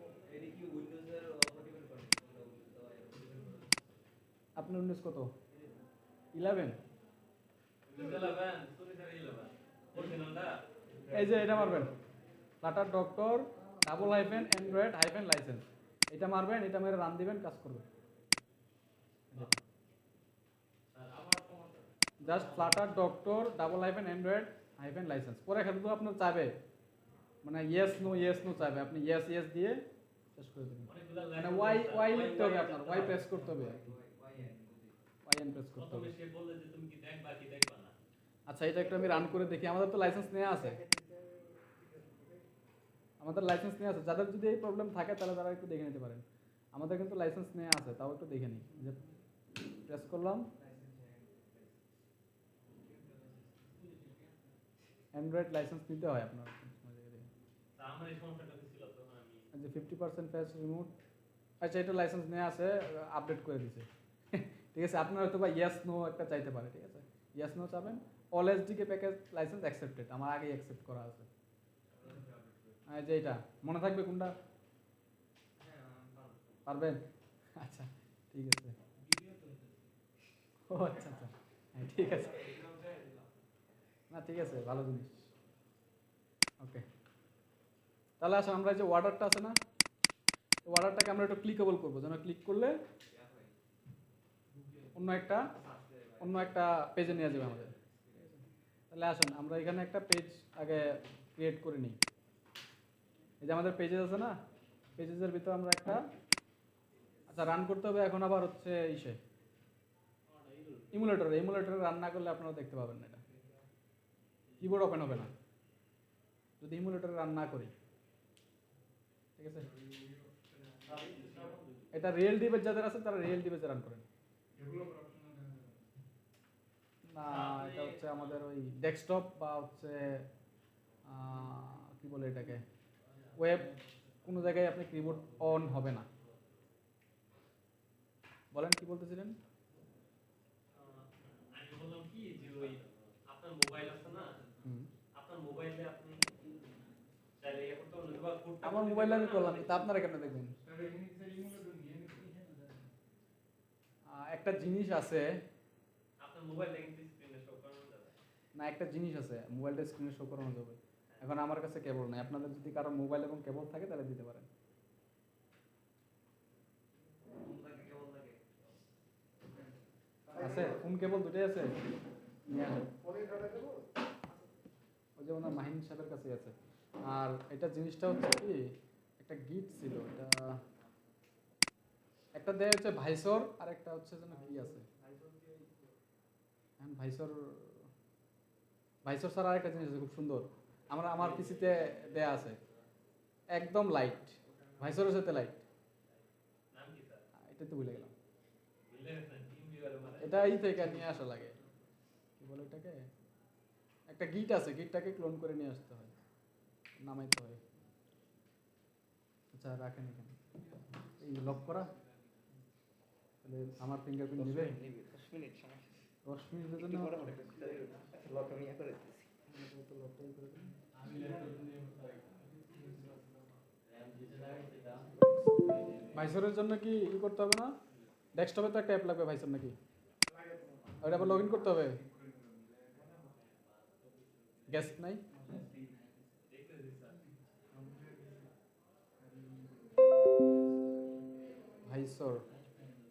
আপনার উইন্ডোজ কত? 11? এই যে এটা মারবেন, Flutter doctor double hyphen Android hyphen licence, এটা মারবেন, এটা মেরে রান দিবেন, কাজ করবে। Just Flutter doctor double hyphen Android hyphen licence. পরে শুধু আপনার চাবে মানে ইয়েস নো চাবে, আপনি ইয়েস দিয়ে শেষ করে দেবেন। মানে ওয়াই লিখতে হবে, আপনার ওয়াই প্রেস করতে হবে, ওয়াই এন প্রেস করতে হবে। আচ্ছা এটা একটু আমি রান করে দেখি। আমাদের তো লাইসেন্স নেওয়া আছে, যাদের যদি এই প্রবলেম থাকে তাহলে তারা একটু দেখে নিতে পারেন। আমাদের কিন্তু লাইসেন্স নেওয়া আছে, তাও একটু দেখে নিই। যে প্রেস করলাম, অ্যান্ড্রয়েড লাইসেন্স নিতে হয় আপনার। যে 50% ফেস রিমুভ, আচ্ছা এটা লাইসেন্স নেওয়া আছে, আপডেট করে দিছে। ঠিক আছে, আপনার হয়তো বা ইয়েস নো একটা চাইতে পারে, ঠিক আছে, ইয়েস নো চাবেন। All SDK package licence accepted, আমার আগেই অ্যাকসেপ্ট করা আছে। এই যে এটা মনে থাকবে কোনটা? পারবেন? আচ্ছা ঠিক আছে। ও আচ্ছা আচ্ছা, হ্যাঁ ঠিক আছে, না ঠিক আছে, ভালো জিনিস। ওকে, তাহলে আসলে আমরা যে ওয়ার্ডারটা আছে না, ওয়ার্ডারটাকে আমরা একটু ক্লিকেবল করবো, যেন ক্লিক করলে অন্য একটা পেজে নিয়ে যাবে আমাদের। তাহলে আসুন আমরা এখানে একটা পেজ আগে ক্রিয়েট করে নিই। এই যে আমাদের পেজেস আছে না, পেজেসের ভিতর আমরা একটা, আচ্ছা রান করতে হবে এখন আবার হচ্ছে ইমুলেটরে রান না করলে আপনারা দেখতে পাবেন না, এটা কিবোর্ড ওপেন হবে না যদি ইমুলেটরে রান না করি। ঠিক আছে, এটা রিয়েল ডিভাইস যাদের আছে তারা রিয়েল ডিভাইসে রান করেন। না এটা হচ্ছে আমাদের ওই ডেস্কটপ বা হচ্ছে কি বলে এটাকে, ওয়েব, কোনো জায়গায় আপনি কিবোর্ড অন হবে না। বলেন কি বলতেছিলেন? আমি বললাম কি যে ওই আপনার মোবাইল আছে না, আপনার মোবাইলে আপনি চাইলে ইয়ে করতে পারবেন, বা কোডটা আমার মোবাইলে আমি করলাম, তা আপনারা কেন দেখবেন? একটা জিনিস আছে, আপনার মোবাইলে কিন্তু স্ক্রিনে শো করানো যাবে না একটা জিনিস আছে মোবাইলটা স্ক্রিনে শো করানো যাবে। এখন আমার কাছে কেবল নাই, আপনাদের যদি কারো মোবাইল এবং কেবল থাকে তাহলে দিতে পারেন। আছে কোন কেবল? দুটোই আছে, নিয়ে আসেন। ওই যে ওনার মাহিন সাহেবের কাছে আছে। আর এটা জিনিসটা হচ্ছে কি, একটা গিট ছিল, এটা একটা দেয় হচ্ছে ভাইসর, আর একটা হচ্ছে যেন কি আছে, ভাইসর ছাড়া আরেকটা জিনিস আছে খুব সুন্দর, আমার পিসিতে দেয়া আছে, একদম লাইট, ভাইসরের সাথে লাইট। নাম কি স্যার? এটা তো ভুলে গেলাম, বুঝলে গেছেন টিম ভিউয়ারে মানে এটা এই থেকে নিয়ে আসা লাগে, কি বলে এটাকে, একটা গিট আছে, গিটটাকে ক্লোন করে নিয়ে আসতে হয়, নামাইতে হয়। আচ্ছা রাখেন এখানে, এই লক করা, তাহলে আমার ফিঙ্গারপ্রিন্ট নেবে 10 মিনিট সময় 10 মিনিটের একটু জন্য। পরে লক আমি করে দিচ্ছি। ভাইসরের জন্য কি করতে হবে না? ডেস্কটপে তো একটা অ্যাপ লাগবে ভাইসর নাকি? ওটা আবার লগ ইন করতে হবে, গ্যাস নাই। ভাইসর,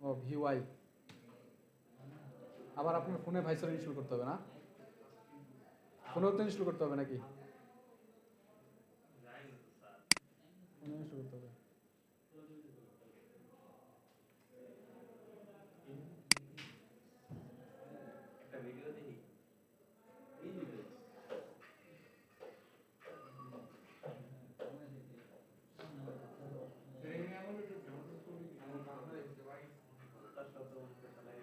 ও ভিওয়াই, আবার আপনার ফোনে ভাইসর ইনস্টল করতে হবে না? ফোনেও তো ইনস্টল করতে হবে নাকি? জানি না তো স্যার, ফোনে ইনস্টল করতে হবে। একটা ভিডিও দেখি তার সাথে অনেক চালাই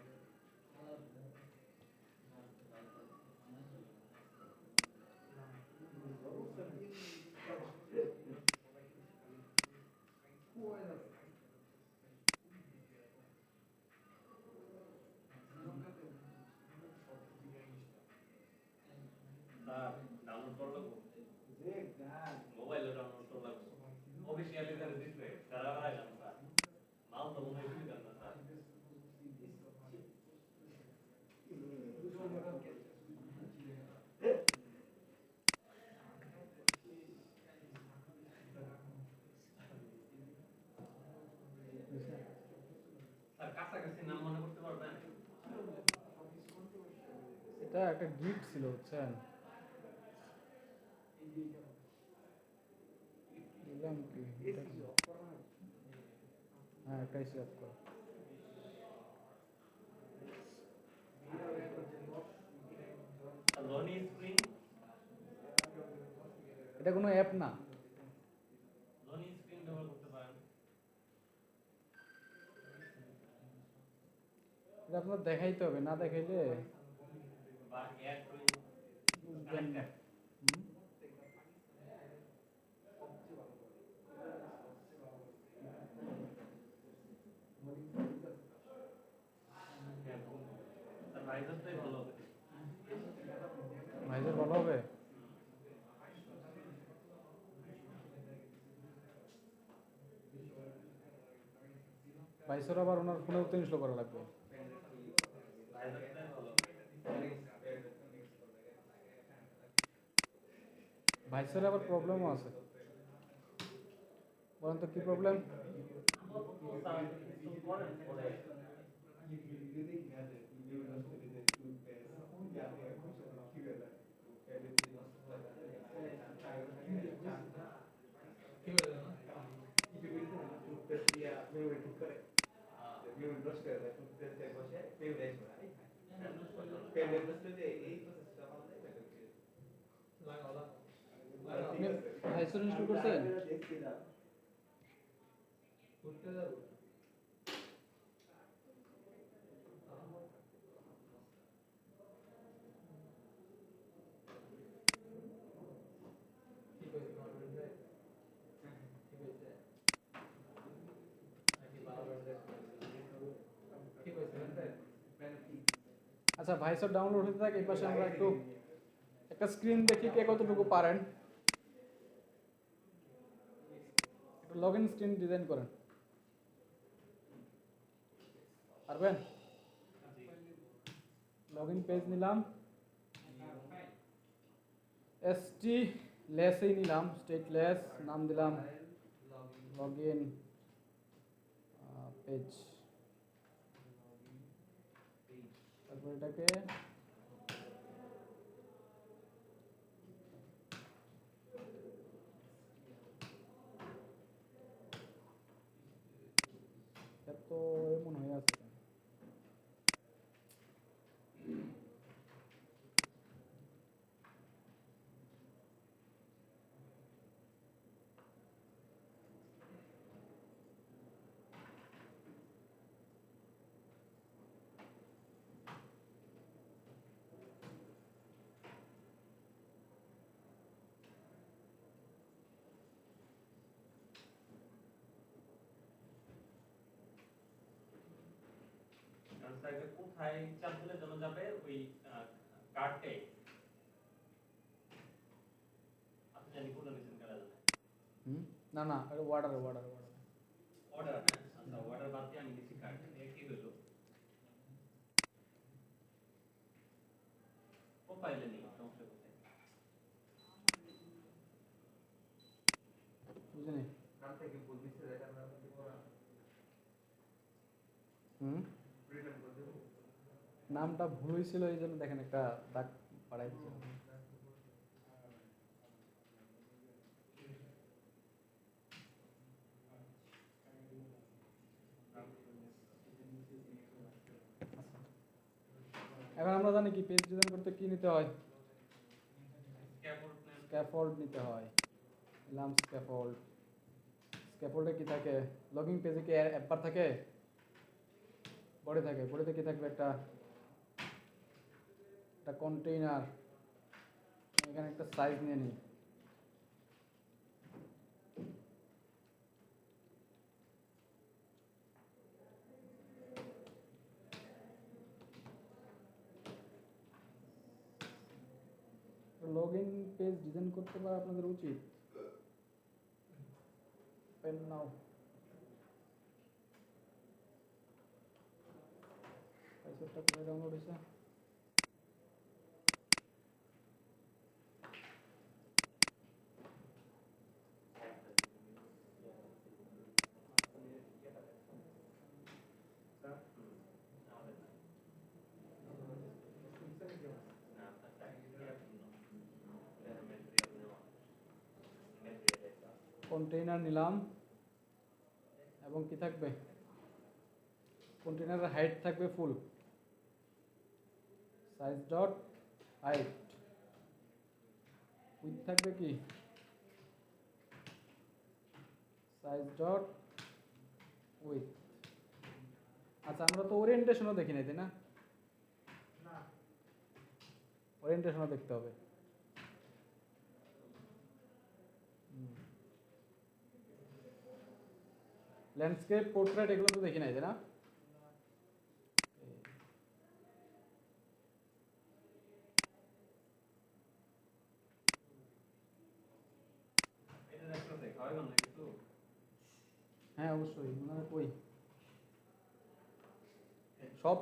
স্যার ডাউনলোড করা লাগবো, মোবাইলে ডাউনলোড করা লাগবো, অফিসিয়ালি তারা দিচ্ছে তারা আইলাম স্যার, মাল তো মনে হয় দিবেন না স্যার। স্যার কাছাকাছি নাম মনে করতে পারবেন? এটা একটা গিফট ছিল বুঝছেন, বুঝলাম কি এটা কি? হ্যাঁ একটা এসি অফ করো। লনি স্ক্রিন, এটা কোনো অ্যাপ না, লনি স্ক্রিন ব্যবহার করতে পারেন। এটা আপনার দেখাইতে হবে, না দেখাইলে বা অ্যাড বুঝবেন না। কানেক্ট হুম? ভাইসর আবার ওনার ফোনেও তো ইনস্টল করা লাগবে। ভাইজারটাই ভালো। ভাইসের আবার প্রবলেমও আছে। বলেন তো কি প্রবলেম? আমার তো স্যার কিছু করেন পরে আপনি ভাইসর ইনস্টল করছেন? আচ্ছা, ভাইসর ডাউনলোড হতে থাকে। এই পাশে আমরা একটু একটা স্ক্রিন দেখি কে কতটুকু পারেন। একটু লগ ইন স্ক্রিন ডিজাইন করেন, পারবেন? লগ ইন পেজ নিলাম, এসটি লেসই নিলাম, স্টেট লেস নাম দিলাম, লগ ইন পেজ। তারপর এটাকে এত এমন হয়ে আছে কেন? কারণ স্যার এটা কোথায় চাপ দিলে যেন যাবে ওই কার্ডটাই আপনি জানি কোনটা নিছেন কারা জানে না না, এটা ওয়ার্ডার ওয়ার্ডার অর্ডার না আচ্ছা অর্ডার বাদ দিয়ে আমি নিছি কার্ড কি হলো প্রোফাইলে নেই সমস্যা কোথায় বুঝলেন? নাম থেকে ভুল দিচ্ছে এটা আমরা দিব না ফ্রিডম করে দেব নামটা ভুল হয়েছিল, এই জন্য দেখেন একটা দাগ পাড়াই দিয়েছিল। এখন আমরা জানি কি পেজ ডিজাইন করতে কি নিতে হয়? স্ক্যাফোল্ড নেম স্ক্যাফোল্ড নিতে হয়। নিলাম স্ক্যাফোল্ড। স্ক্যাফোল্ডে কি থাকে? লগিং পেজে কি অ্যাপবার থাকে? বডি থাকে। বডিতে কি থাকবে? একটা কন্টেইনার। এখানে একটা সাইজ নিয়ে নিই। লগইন পেজ ডিজাইন করতে পারা আপনাদের উচিত। পেন নাও। পাইসেটটা কোথায় ডাউনলোড হয়েছে? কন্টেইনার নিলাম এবং কি থাকবে? কন্টেইনারের হাইট থাকবে full. Size dot height. Width থাকবে কি? Size dot width. আচ্ছা, আমরা তো ওরিয়েন্টেশনও দেখি নাই, তাই না? ওরিয়েন্টেশনও দেখতে হবে। ল্যান্ডস্কেপ, পোর্ট্রেট এগুলো তো দেখি নাই, তাই না? এটা দেখতে হয় না কিছু হ্যাঁ অবশ্যই। ওনারা কই? সব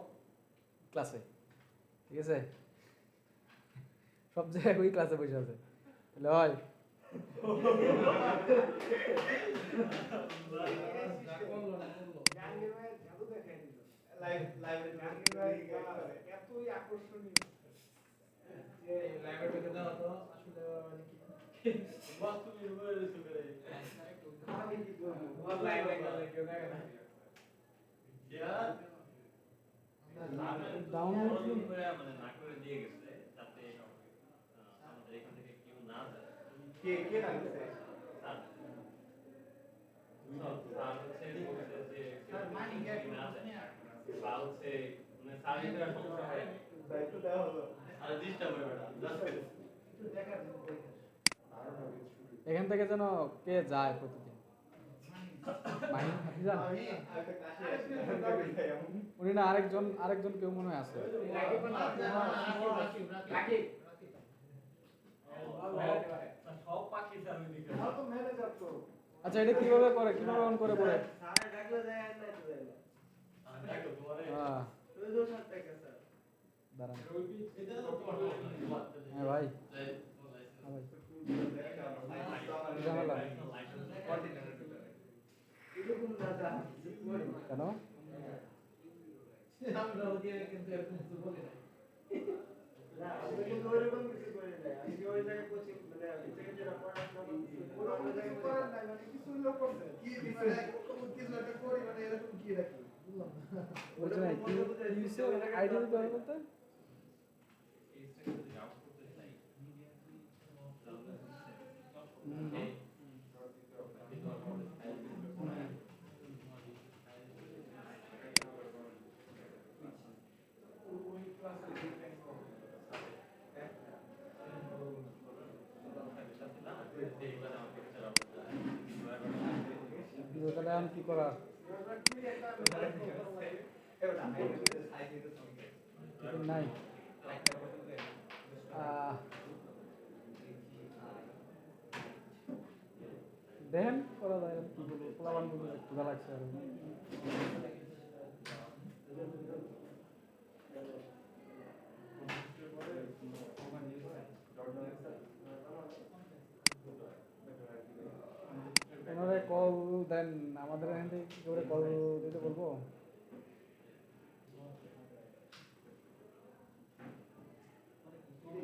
ক্লাসে, ঠিক আছে? সব জায়গায় ওই ক্লাসে বসে আছে, তাহলে হয়? জাহাঙ্গীর ভাই জাদু দেখাই দিল। লাইব্রেরি জাহাঙ্গীর ভাই এতই আকর্ষণীয় যে লাইব্রেরিতে দেওয়া তো আসলে মানে কি বাস্তু নির্ভর করে আমি কি করবো অনলাইন গেলে কেউ দেখে না। ডাউনলোড করে মানে না করে দিয়ে গেছে যাতে আমাদের এখান থেকে কেউ না যায়। কে লাগছে? স্যার স্যার হচ্ছে বলছে যে স্যার মানি কেউ গেট না যায়। স্যার হচ্ছে মানে স্যার এটা সমস্যা হয় দায়িত্ব দেওয়া হলো। আর ডিস্টার্ব হয় না জাস্ট একটু দেখার জন্য এখান থেকে যেন কে যায় প্রতিদিন? মাহিন আপনি যান? আমি একটা ক্লাসে আসি, আমি যাই আমি। উনি না আরেকজন কেউ মনে হয় আছে। সব পাখি স্যার ওইদিকে আমার তো ম্যানেজার তো আচ্ছা, এটা কিভাবে অন করে পড়ে? স্যার ডাকলে যায় আর নাই তো যায় না। দেখো তোমারে হ্যাঁ, ওই তো স্যার থেকে স্যার। দাঁড়ান। এটা তো তোমার হ্যাঁ ভাই, হ্যাঁ ভাই, ঝামেলা। এরকম দাদা কেন? আমরা ওকে কিন্তু এরকম কিছু বলি না না আমি কিন্তু ওইরকম কিছু করি না। আমি যে ওই জায়গায় কোচিং মানে থেকে যেটা পড়াশোনা করছি ওরকম কিছু করেন নাই মানে কিছু লোক করছে কি মানে কিছু একটা করি মানে এরকম কি রাখি বুঝলাম না বলছে না কি ইউসে আইডি দিতে হবে বলতে? তাহলে এখন কি করার? টিফিন নাই? দেখেন করা যায় কি বলবো, পোলাবান বলবো ক্ষুধা লাগছে আর ওনারে কল দেন, আমাদের এখান থেকে কি করে কল দিতে বলবো?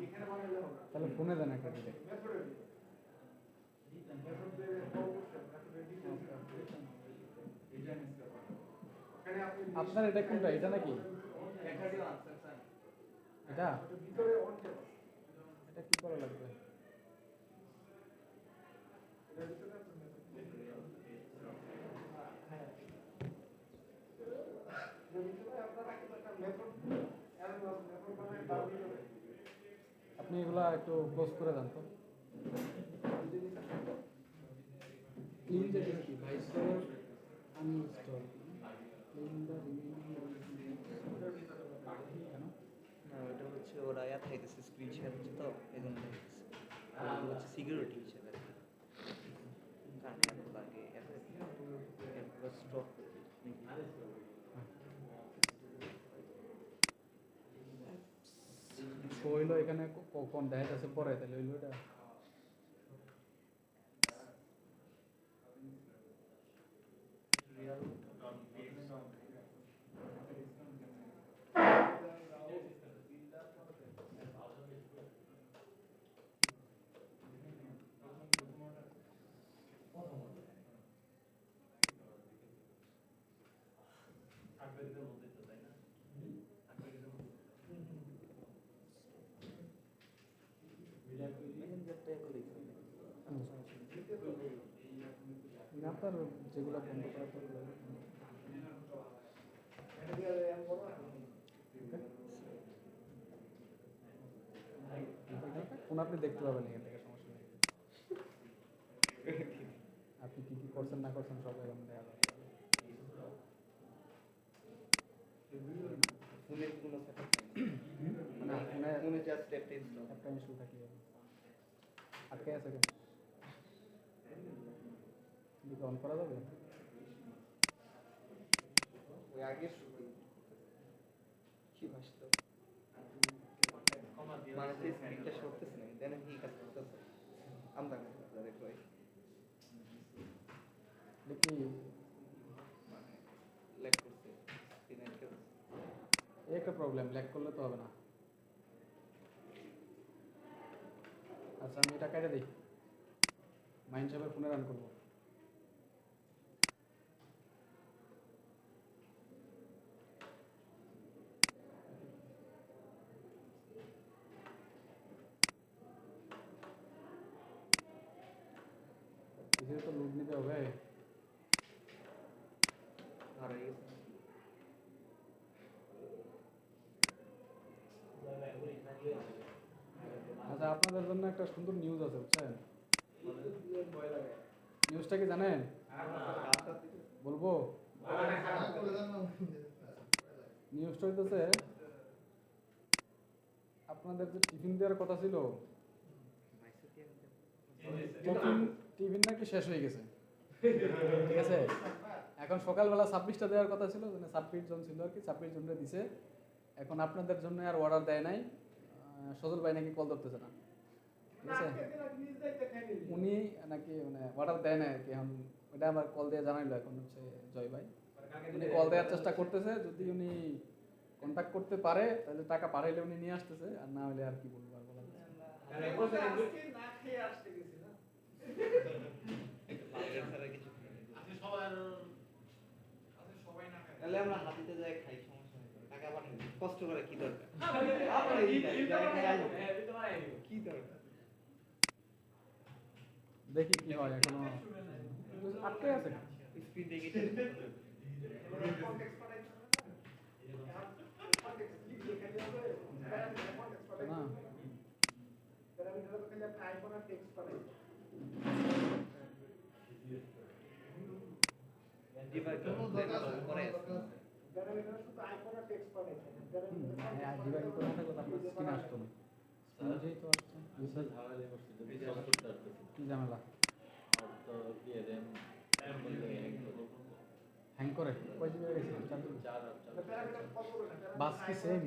এখানে বানাইলে হবে তাহলে ফোনে দেন একটা দিলে। মেথডে মেথডে কল করতে মেথডে ডিটেইলস ওখানে আপনি আপনার এটা কোনটা? এটা নাকি এটা? ভিতরে অন টেপ এটা কি করা লাগবে? এর ভিতরে আপনি মেথড আপনি এগুলা একটু ক্লোজ করে দেন তো। ক্লিন যেটা কি ভাইসর আনইনস্টল ক্লিন দ্য রিমেইনিং কেন? না, ওটা হচ্ছে ওরা থাকতেছে স্ক্রিন শেয়ার হচ্ছে তো এই জন্য থাকতেছে। ওগুলো হচ্ছে সিকিউরিটি হিসেবে আর কি। কারণ এত লাগে এরপর স্টপ হইলো এখানে কখন দেখা যাচ্ছে পরে, তাহলে হইলো এটা আপনার যেগুলো বন্ধ করা তো ফোন আপনি দেখতে পাবেন এখান থেকে, সমস্যা নেই। আপনি কি কি করছেন না করছেন সব এরকম দেখা যাবে। ফোনের কোনো সেটআপ মানে ফোনে ফোনে জাস্ট একটা ইনস্টল। একটা ইস্যু থাকলে আটকে আছে কেন? দিকে অন করা যাবে? ওই আগে মানে যে স্ক্রিনটা সরতেছে না দেন কি কাজ করতেছে আমরা দেখো দেখি মানে ল্যাগ করছে স্ক্রিন একটা এই একটা প্রবলেম, ল্যাগ করলে তো হবে না। আচ্ছা আমি এটা কেটে দিই, মাইন্ড সাহেবের ফোনে রান করবো। এখানে তো লোড নিতে হবে। হারাই গেছে আচ্ছা আপনাদের জন্য একটা সুন্দর নিউজ আছে বুঝছেন? নিউজটা কি জানেন? বলবো? নিউজটা হইতেছে আপনাদের যে টিফিন দেওয়ার কথা ছিল, টিফিন নাকি শেষ হয়ে গেছে। ঠিক আছে, এখন সকালবেলা 26টা দেওয়ার কথা ছিল, 26 জন ছিল আর কি, 26 জনকে দিছে। এখন আপনাদের জন্য আর অর্ডার দেয় নাই, সজল ভাই নাকি কল ধরতেছে না। ঠিক আছে, উনি নাকি মানে অর্ডার দেয় না আর কি। এখন ওটা আবার কল দিয়ে জানাইলো এখন হচ্ছে জয় ভাই, উনি কল দেওয়ার চেষ্টা করতেছে। যদি উনি কন্ট্যাক্ট করতে পারে তাহলে টাকা পাঠাইলে উনি নিয়ে আসতেছে, আর না হলে আর কি বলবো আর বলার কিছু নেই। না খেয়ে আসতে গেছি না সবাই না খায় তাহলে আমরা হাতিতে যাই খাই, সমস্যা নেই, টাকা পাঠাই কষ্ট করে কি দরকার কি দরকার দেখি কি হয়, এখনো আটকে আছে। স্ক্রিন দেখে কনটেক্সট পাঠাইতে হবে না কনটেক্সট লিখে খালি হবে কনটেক্সট পাঠাইতে না প্যারামিটার তো খালি আপনি আইফোন আর টেক্সট পাঠাইতে ডিভাইস করে প্যারামিটার শুধু আইফোন আর টেক্সট পাঠাইতে ডিভাইস করে থাকলে তো আপনার স্ক্রিন আসতো না। স্ক্রিন যেই তো আসছে, কি ঝামেলা? হ্যাং করে কয় জিবি হয়ে গেছে? 4 জিবি। প্যারামিটার কল করবে না বাস কি সেম?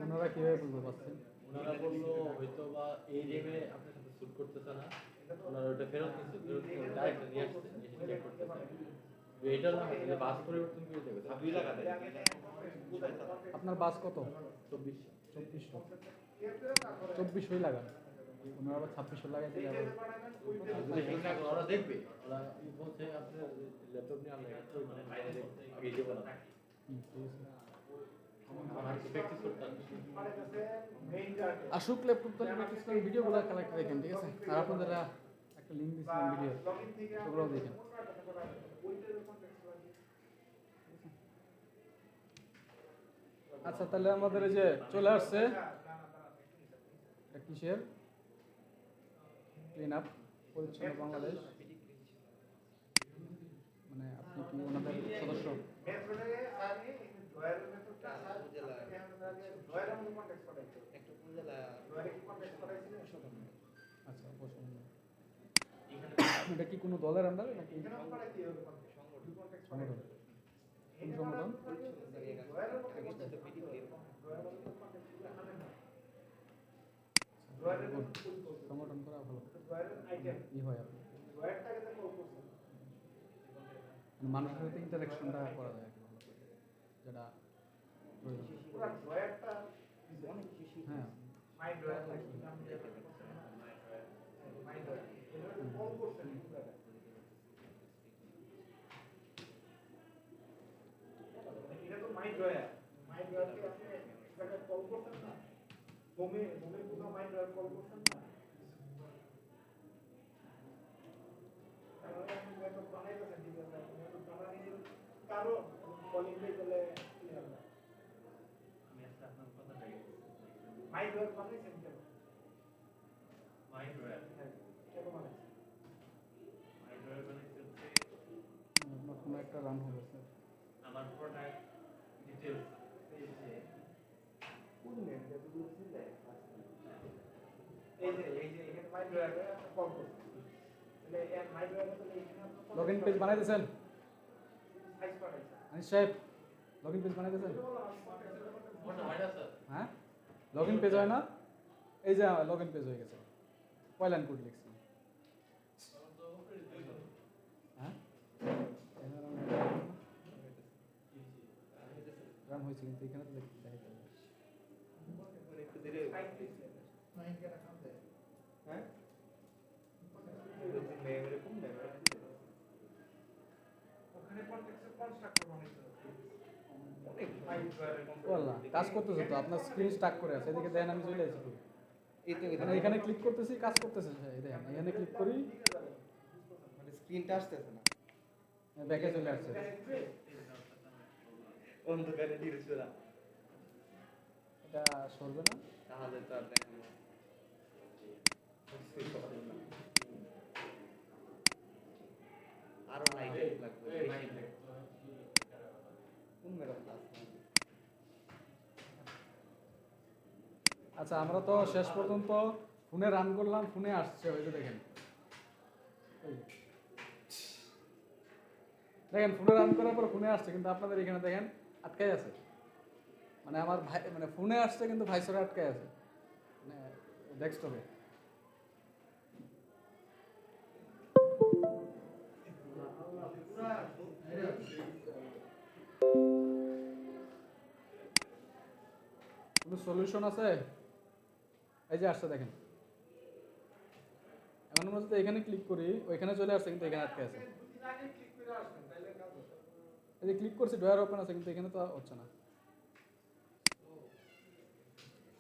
ওনারা কিভাবে বলবো বাস সেম? ওনারা বললো হয়তো বা এই রেমে আপনার সাথে স্যুট করতেছে না, ওনারা ওটা ফেরত নিচ্ছে, ফেরত নিয়ে ডাইরেক্ট নিয়ে আসছে, এসে চেক করতেছে। এটা না হলে বাস পরিবর্তন করে দেবে 26 টাকা দেয়। আপনার বাস কত? 2400 2400 লাগান, ওনারা আবার 2600 লাগাইতে যাবে। যদি হ্যাং না করে ওরা দেখবে, ওরা বলছে আপনার ল্যাপটপ নিয়ে আমরা একটা মানে বাইরে আগে দেবো না। ঠিক আছে। আমার প্র্যাকটিস করতে হবে। আসুক ল্যাপটপ তাহলে প্র্যাকটিস করেন, ভিডিওগুলো কালেক্ট দেখেন। ঠিক আছে, আর আপনাদের একটা লিঙ্ক দিয়েছিলাম ভিডিও, ওগুলোও দেখেন। আচ্ছা তাহলে আমাদের এই যে চলে আসছে এটা কিসের ক্লিন আপ পরিচ্ছন্ন বাংলাদেশ, মানে আপনি কি ওনাদের সদস্য? একটা উপজেলা আচ্ছা অবশ্যই। এটা কি কোনো দলের আন্ডারে নাকি সংগঠন? কোন সংগঠন? সংগঠন করা ভালো ই হয় আপনি মানে মানুষের সাথে ইন্টারাকশনটা করা যায় আর কি ভালো করে, যেটা প্রয়োজন। হ্যাঁ কারো কলিং পেলে আমি আসলে আপনার কথাটাই মাইন্ড ওয়ার্ক বানাইছেন কেন? মাইন্ড ওয়্যার কেন বানাইছেন? মাইন্ড ওয়্যার বানাইতে হচ্ছে আপনার কোনো একটা রান হবে স্যার। আমার প্রোডাক্ট ডিটেইলস এই যে এখানে মাইন্ড ওয়্যারে কল করছেন, তাহলে এর মাইন্ড ওয়্যারে তাহলে এখানে লগ ইন পেজ বানাই দিয়েছেন সাইজ পাঠাইছেন। আনিস সাহেব? লগ ইন পেজ বানাই দিয়েছেন? মোটা হয় না স্যার। হ্যাঁ লগ ইন পেজ হয় না? এই যে লগ ইন পেজ হয়ে গেছে, পয়লান কোড লিখছি। হ্যাঁ রান হয়েছে কিন্তু এখানে তো দেখাইতে হবে। একটু দেরি ফাইল দিছে নয় কেন কাম দেয় হ্যাঁ মেমরি কম মেমরি ওখানে কনটেক্সট কনস্ট্রাক্টর বানাইতে হবে অনেক ফাইল ওয়াল্লাহ কাজ করতেছে তো, আপনার স্ক্রিন স্টাক করে আছে, এদিকে দেখেন আমি চলে আসি। এই তো মানে এখানে ক্লিক করতেছি, কাজ করতেছে, এই দেখেন এখানে ক্লিক করি, মানে স্ক্রিনটা আসতেছে না, ব্যাকে চলে আসছে। অন্ধকারে ঢিলছোড়া, এটা সরবে না। তাহলে তো আর দেখানো আরো লাইট লাগবে বেশি। কোন মেরা ক্লাস আচ্ছা আমরা তো শেষ পর্যন্ত ফোনে রান করলাম, ফোনে আসছে, ওই যে দেখেন, এই যে। দেখেন ফোনে রান করার পর ফোনে আসছে, কিন্তু আপনাদের এখানে দেখেন আটকাই আছে। মানে আমার ভাই মানে ফোনে আসছে কিন্তু ভাইসরে আটকাই আছে, মানে ডেস্কটপে। কোনো সলিউশন আছে? এই যে আসছে দেখেন। এখন আমরা যদি এখানে ক্লিক করি, ওইখানে চলে আসছে কিন্তু এখানে আটকে আছে। দুদিন আগে ক্লিক করে আসবেন তাহলে কাজ হবে এই যে ক্লিক করছি, ড্রয়ার ওপেন আছে, কিন্তু এখানে তো হচ্ছে না,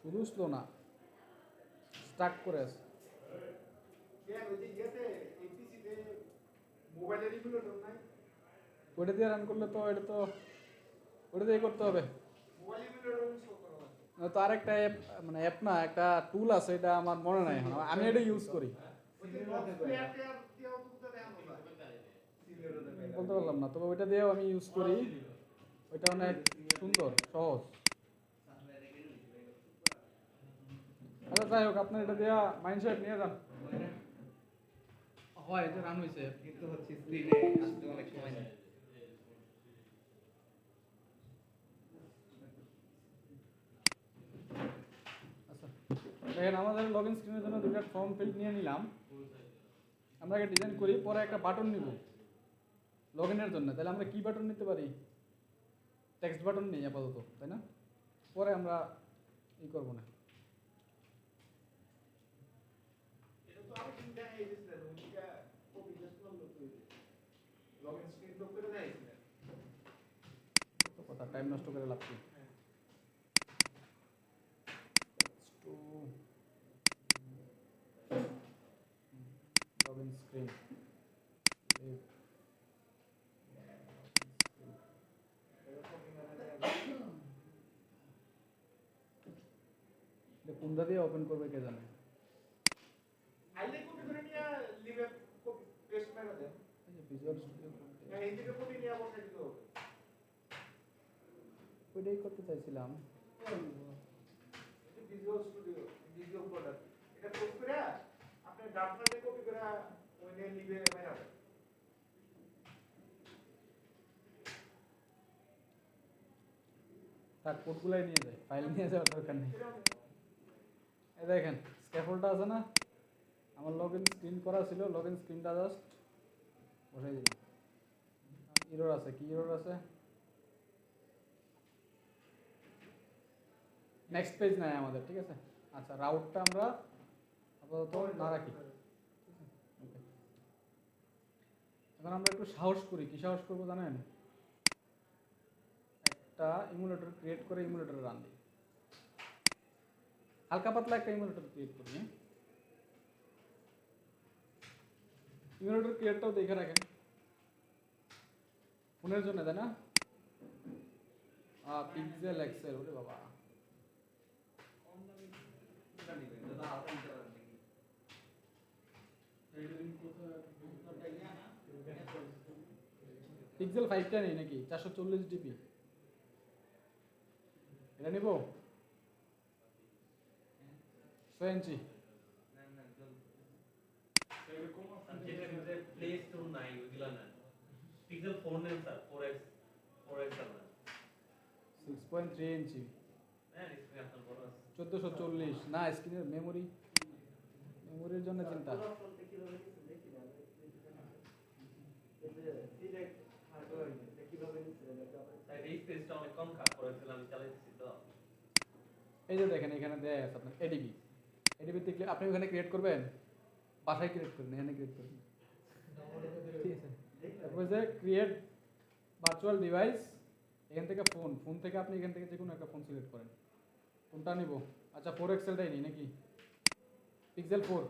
শুধু স্লো না, স্টাক করে আছে। কেন ওই যে ইয়েতে এপিসিতে মোবাইলের রিগুলেটর নাই ওইটা দিয়ে রান করলে তো ওইটা দিয়ে করতে হবে। মোবাইল রিগুলেটর ইনস্টল করা আছে তো আরেকটা অ্যাপ, মানে অ্যাপ না, একটা টুল আছে, এটা আমার মনে নাই এখন, আমি এটা ইউজ করি। ওই যে বক্স প্লেয়ার দিয়েও তো দেখানো যায় বলতে পারলাম না, তবে ওইটা দিয়েও আমি ইউজ করি। ওইটা অনেক সুন্দর, সহজ। আচ্ছা যাই হোক, আপনার এটা দিয়া মাইন্ডসেট নিয়ে যান। হয় এটা রান হয়েছে, কিন্তু হচ্ছে স্ক্রিনে আসতে অনেক সময় নেয়। আচ্ছা দেখেন আমাদের লগ ইন স্ক্রিনের জন্য দুইটা ফর্ম ফিল নিয়ে নিলাম। আমরা আগে ডিজাইন করি, পরে একটা বাটন নিব লগ ইনের জন্য। তাহলে আমরা কি বাটন নিতে পারি? টেক্সট বাটন নেই আপাতত, তাই না? পরে আমরা ই করবো না। এটা তো আমি চিন্তা এই দিছিলেন ওইটা কপি জাস্ট করলো তো লগইন স্ক্রিন তো করে দেখাইছিলেন তো কথা টাইম নষ্ট করে লাভ কি? লগ ইন স্ক্রিন কোনটা দিয়ে ওপেন করবে কে জানে? আইলে কপি করে নিয়ে লিভে কপি পেস্ট মেরে দেন এই যে ভিজুয়াল স্টুডিও এই দিকে কপি নিয়ে বসাই দিতে হবে ওইটাই করতে চাইছিলাম। এটা ভিজুয়াল স্টুডিও ভিজুয়াল প্রোডাক্ট এটা পোস্ট করে আপনি ডান সাইডে কপি করে ওই নিয়ে লিভে মেরে দেন তার কোডগুলাই নিয়ে যায়, ফাইল নিয়ে যাওয়ার দরকার নেই। এই দেখেন স্ক্যাফোল্ডটা আছে না, আমার লগ ইন স্ক্রিন করা ছিল, লগ ইন স্ক্রিনটা জাস্ট বসাই দিলাম। ইরর আছে, কি ইরর আছে? নেক্সট পেজ নাই আমাদের, ঠিক আছে। আচ্ছা রাউটটা আমরা আপাতত না রাখি। Okay. এখন আমরা একটু সাহস করি, কি সাহস করবো জানেন? একটা ইমুলেটর ক্রিয়েট করে ইমুলেটরে রান দিই, হালকা পাতলা একটা ইমুলেটর ক্রিয়েট করি। ইমুলেটর ক্রিয়েটটাও দেখে রাখেন ফোনের জন্য, তাই না? পিক্সেল এক্সেল, ওরে বাবা পিক্সেল 5টা নেই নাকি? 440 জিবি এটা নিব, 6 ইঞ্চি। যেটা ভিতরে প্লে স্টোর নাই ওইগুলা না, পিক্সেল ফোন নেন স্যার, 4x আর না, 6.3 ইঞ্চি, হ্যাঁ স্ক্রিন আপনার বড় আছে। 1440 না স্ক্রিনের মেমোরির জন্য চিন্তা। পুরো ফোনটা কিভাবে নিচ্ছে দেখি না আমি এই যে সিলেক্ট হার্ডওয়্যার এটা কিভাবে নিচ্ছে তাই এই স্পেসটা অনেক কম কাজ করেছিলাম, আমি চালাইতেছি তো। এই যে দেখেন এখানে দেয়া আছে আপনার এডিবি। এডিবিতে আপনি ওখানে ক্রিয়েট করবেন, বাসায় ক্রিয়েট করবেন, এখানে ক্রিয়েট করবেন, ঠিক আছে। তারপর যে ক্রিয়েট ভার্চুয়াল ডিভাইস, এখান থেকে ফোন থেকে আপনি এখান থেকে যে কোনো একটা ফোন সিলেক্ট করেন। কোনটা নিব? আচ্ছা 4 এক্সেলটাই নিই নাকি, পিক্সেল 4।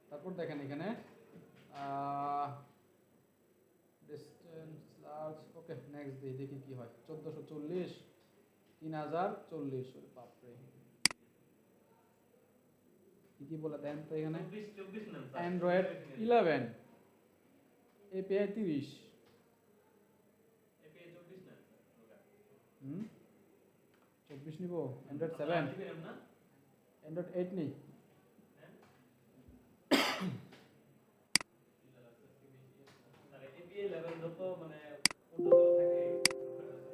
তারপর দেখেন এখানে ডিসটেন্স লার্জ, ওকে নেক্সট দিই, দেখি কি হয়। 1440 3040, ওরে বাপরে কি বলে দেন তো এখানে। 24 নেন স্যার। অ্যান্ড্রয়েড 11, এপিআই 30, এপিআই 24 নেন স্যার। 24 নিব। অ্যান্ড্রয়েড 7, না অ্যান্ড্রয়েড 8 নেই। আরে এপিআই লেভেল যত মানে উন্নত থাকে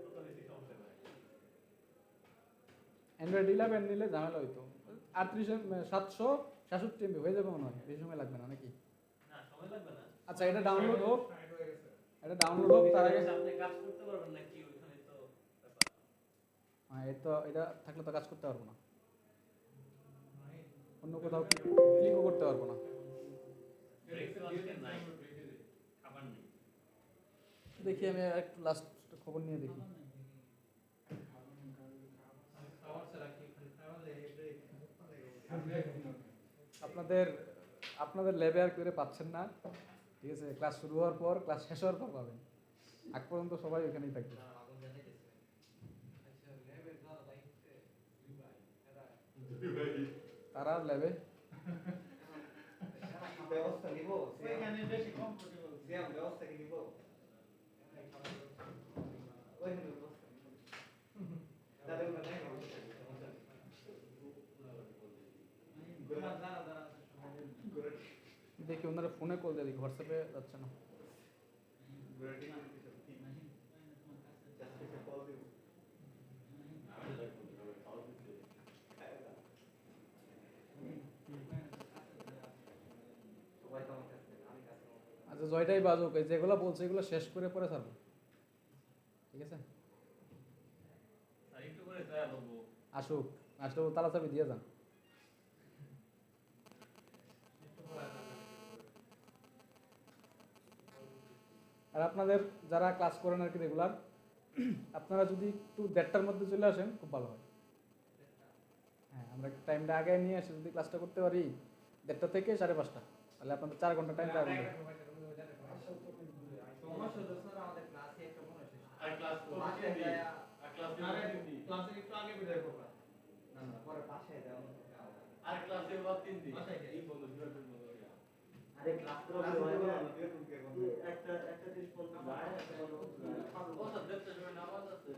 তত বেশি সমস্যা হয়। অ্যান্ড্রয়েড 11 নিলে ঝামেলা হইতো। 767 এমবি হয়ে যাবে মনে হয়, বেশি সময় লাগবে না নাকি? না সময় লাগবে না। আচ্ছা এটা ডাউনলোড হোক, সাইড হয়ে গেছে। এটা ডাউনলোড হোক তার আগে। আপনি কাজ করতে পারবেন না কি ওইখানে তো ব্যাপার। হ্যাঁ এটা থাকলে তো কাজ করতে পারবো না, অন্য কোথাও ক্লিকও করতে পারবো না। ব্রেক আজকে নাই, খাবার নেই। দেখি আমি একটু লাস্ট খবর নিয়ে দেখি। আপনাদের ল্যাবে আর করে পাচ্ছেন না, ঠিক আছে। ক্লাস শুরু হওয়ার পর, ক্লাস শেষ হওয়ার পর পাবেন। আগ পর্যন্ত সবাই ওখানেই থাকবে। তারা ল্যাবে ব্যবস্থা নিব এখানে বেশি কমফোর্টেবল। সিয়াম ব্যবস্থা কি নিব ওইখানে ব্যবস্থা নিব তাদের মানে দেখি ওনারা ফোনে কল দিয়ে দেখি, হোয়াটসঅ্যাপে যাচ্ছে না। আচ্ছা জয়টাই বাজুক, এই যেগুলো বলছে এগুলো শেষ করে পরে ছাড়বো, ঠিক আছে। আর একটু করে যায় বলবো। আসুক, আসলে তালা চাবি দিয়ে যান। আর আপনাদের যারা ক্লাস করেন আর কি রেগুলার, আপনারা যদি একটু 1:30টার মধ্যে চলে আসেন খুব ভালো হয়। হ্যাঁ আমরা টাইমটা আগে নিয়ে এসে যদি ক্লাসটা করতে পারি 1:30টা থেকে 5:30, তাহলে আপনাদের 4 ঘন্টা টাইম, 4 ঘন্টা। সমস্যা হচ্ছে স্যার আমাদের ক্লাসে একটা মনে হয় আর ক্লাস তো বাসায় দিই। যায়- আর ক্লাস ক্লাসে একটু আগে বিদায় করবা। না না পরে পাশে দাও আর ক্লাসে বাদ 3 দিন। বাসায় গিয়ে। এই বন্ধু বিরত বন্ধু। আরে ক্লাস করে হয় না একটা জিনিস বলতে যায় একটা বন্ধ করতে যায় ও স্যার দেখতে যাবেন না আওয়াজ আছে।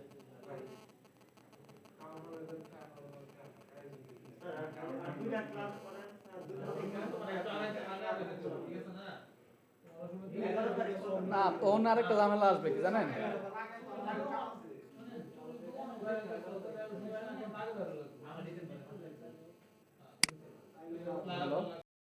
স্যার আর দুইটা ক্লাস করেন স্যার দুইটা ঠিক আছে না? 11 তারিখ না তখন আরেকটা ঝামেলা আসবে কি জানেন,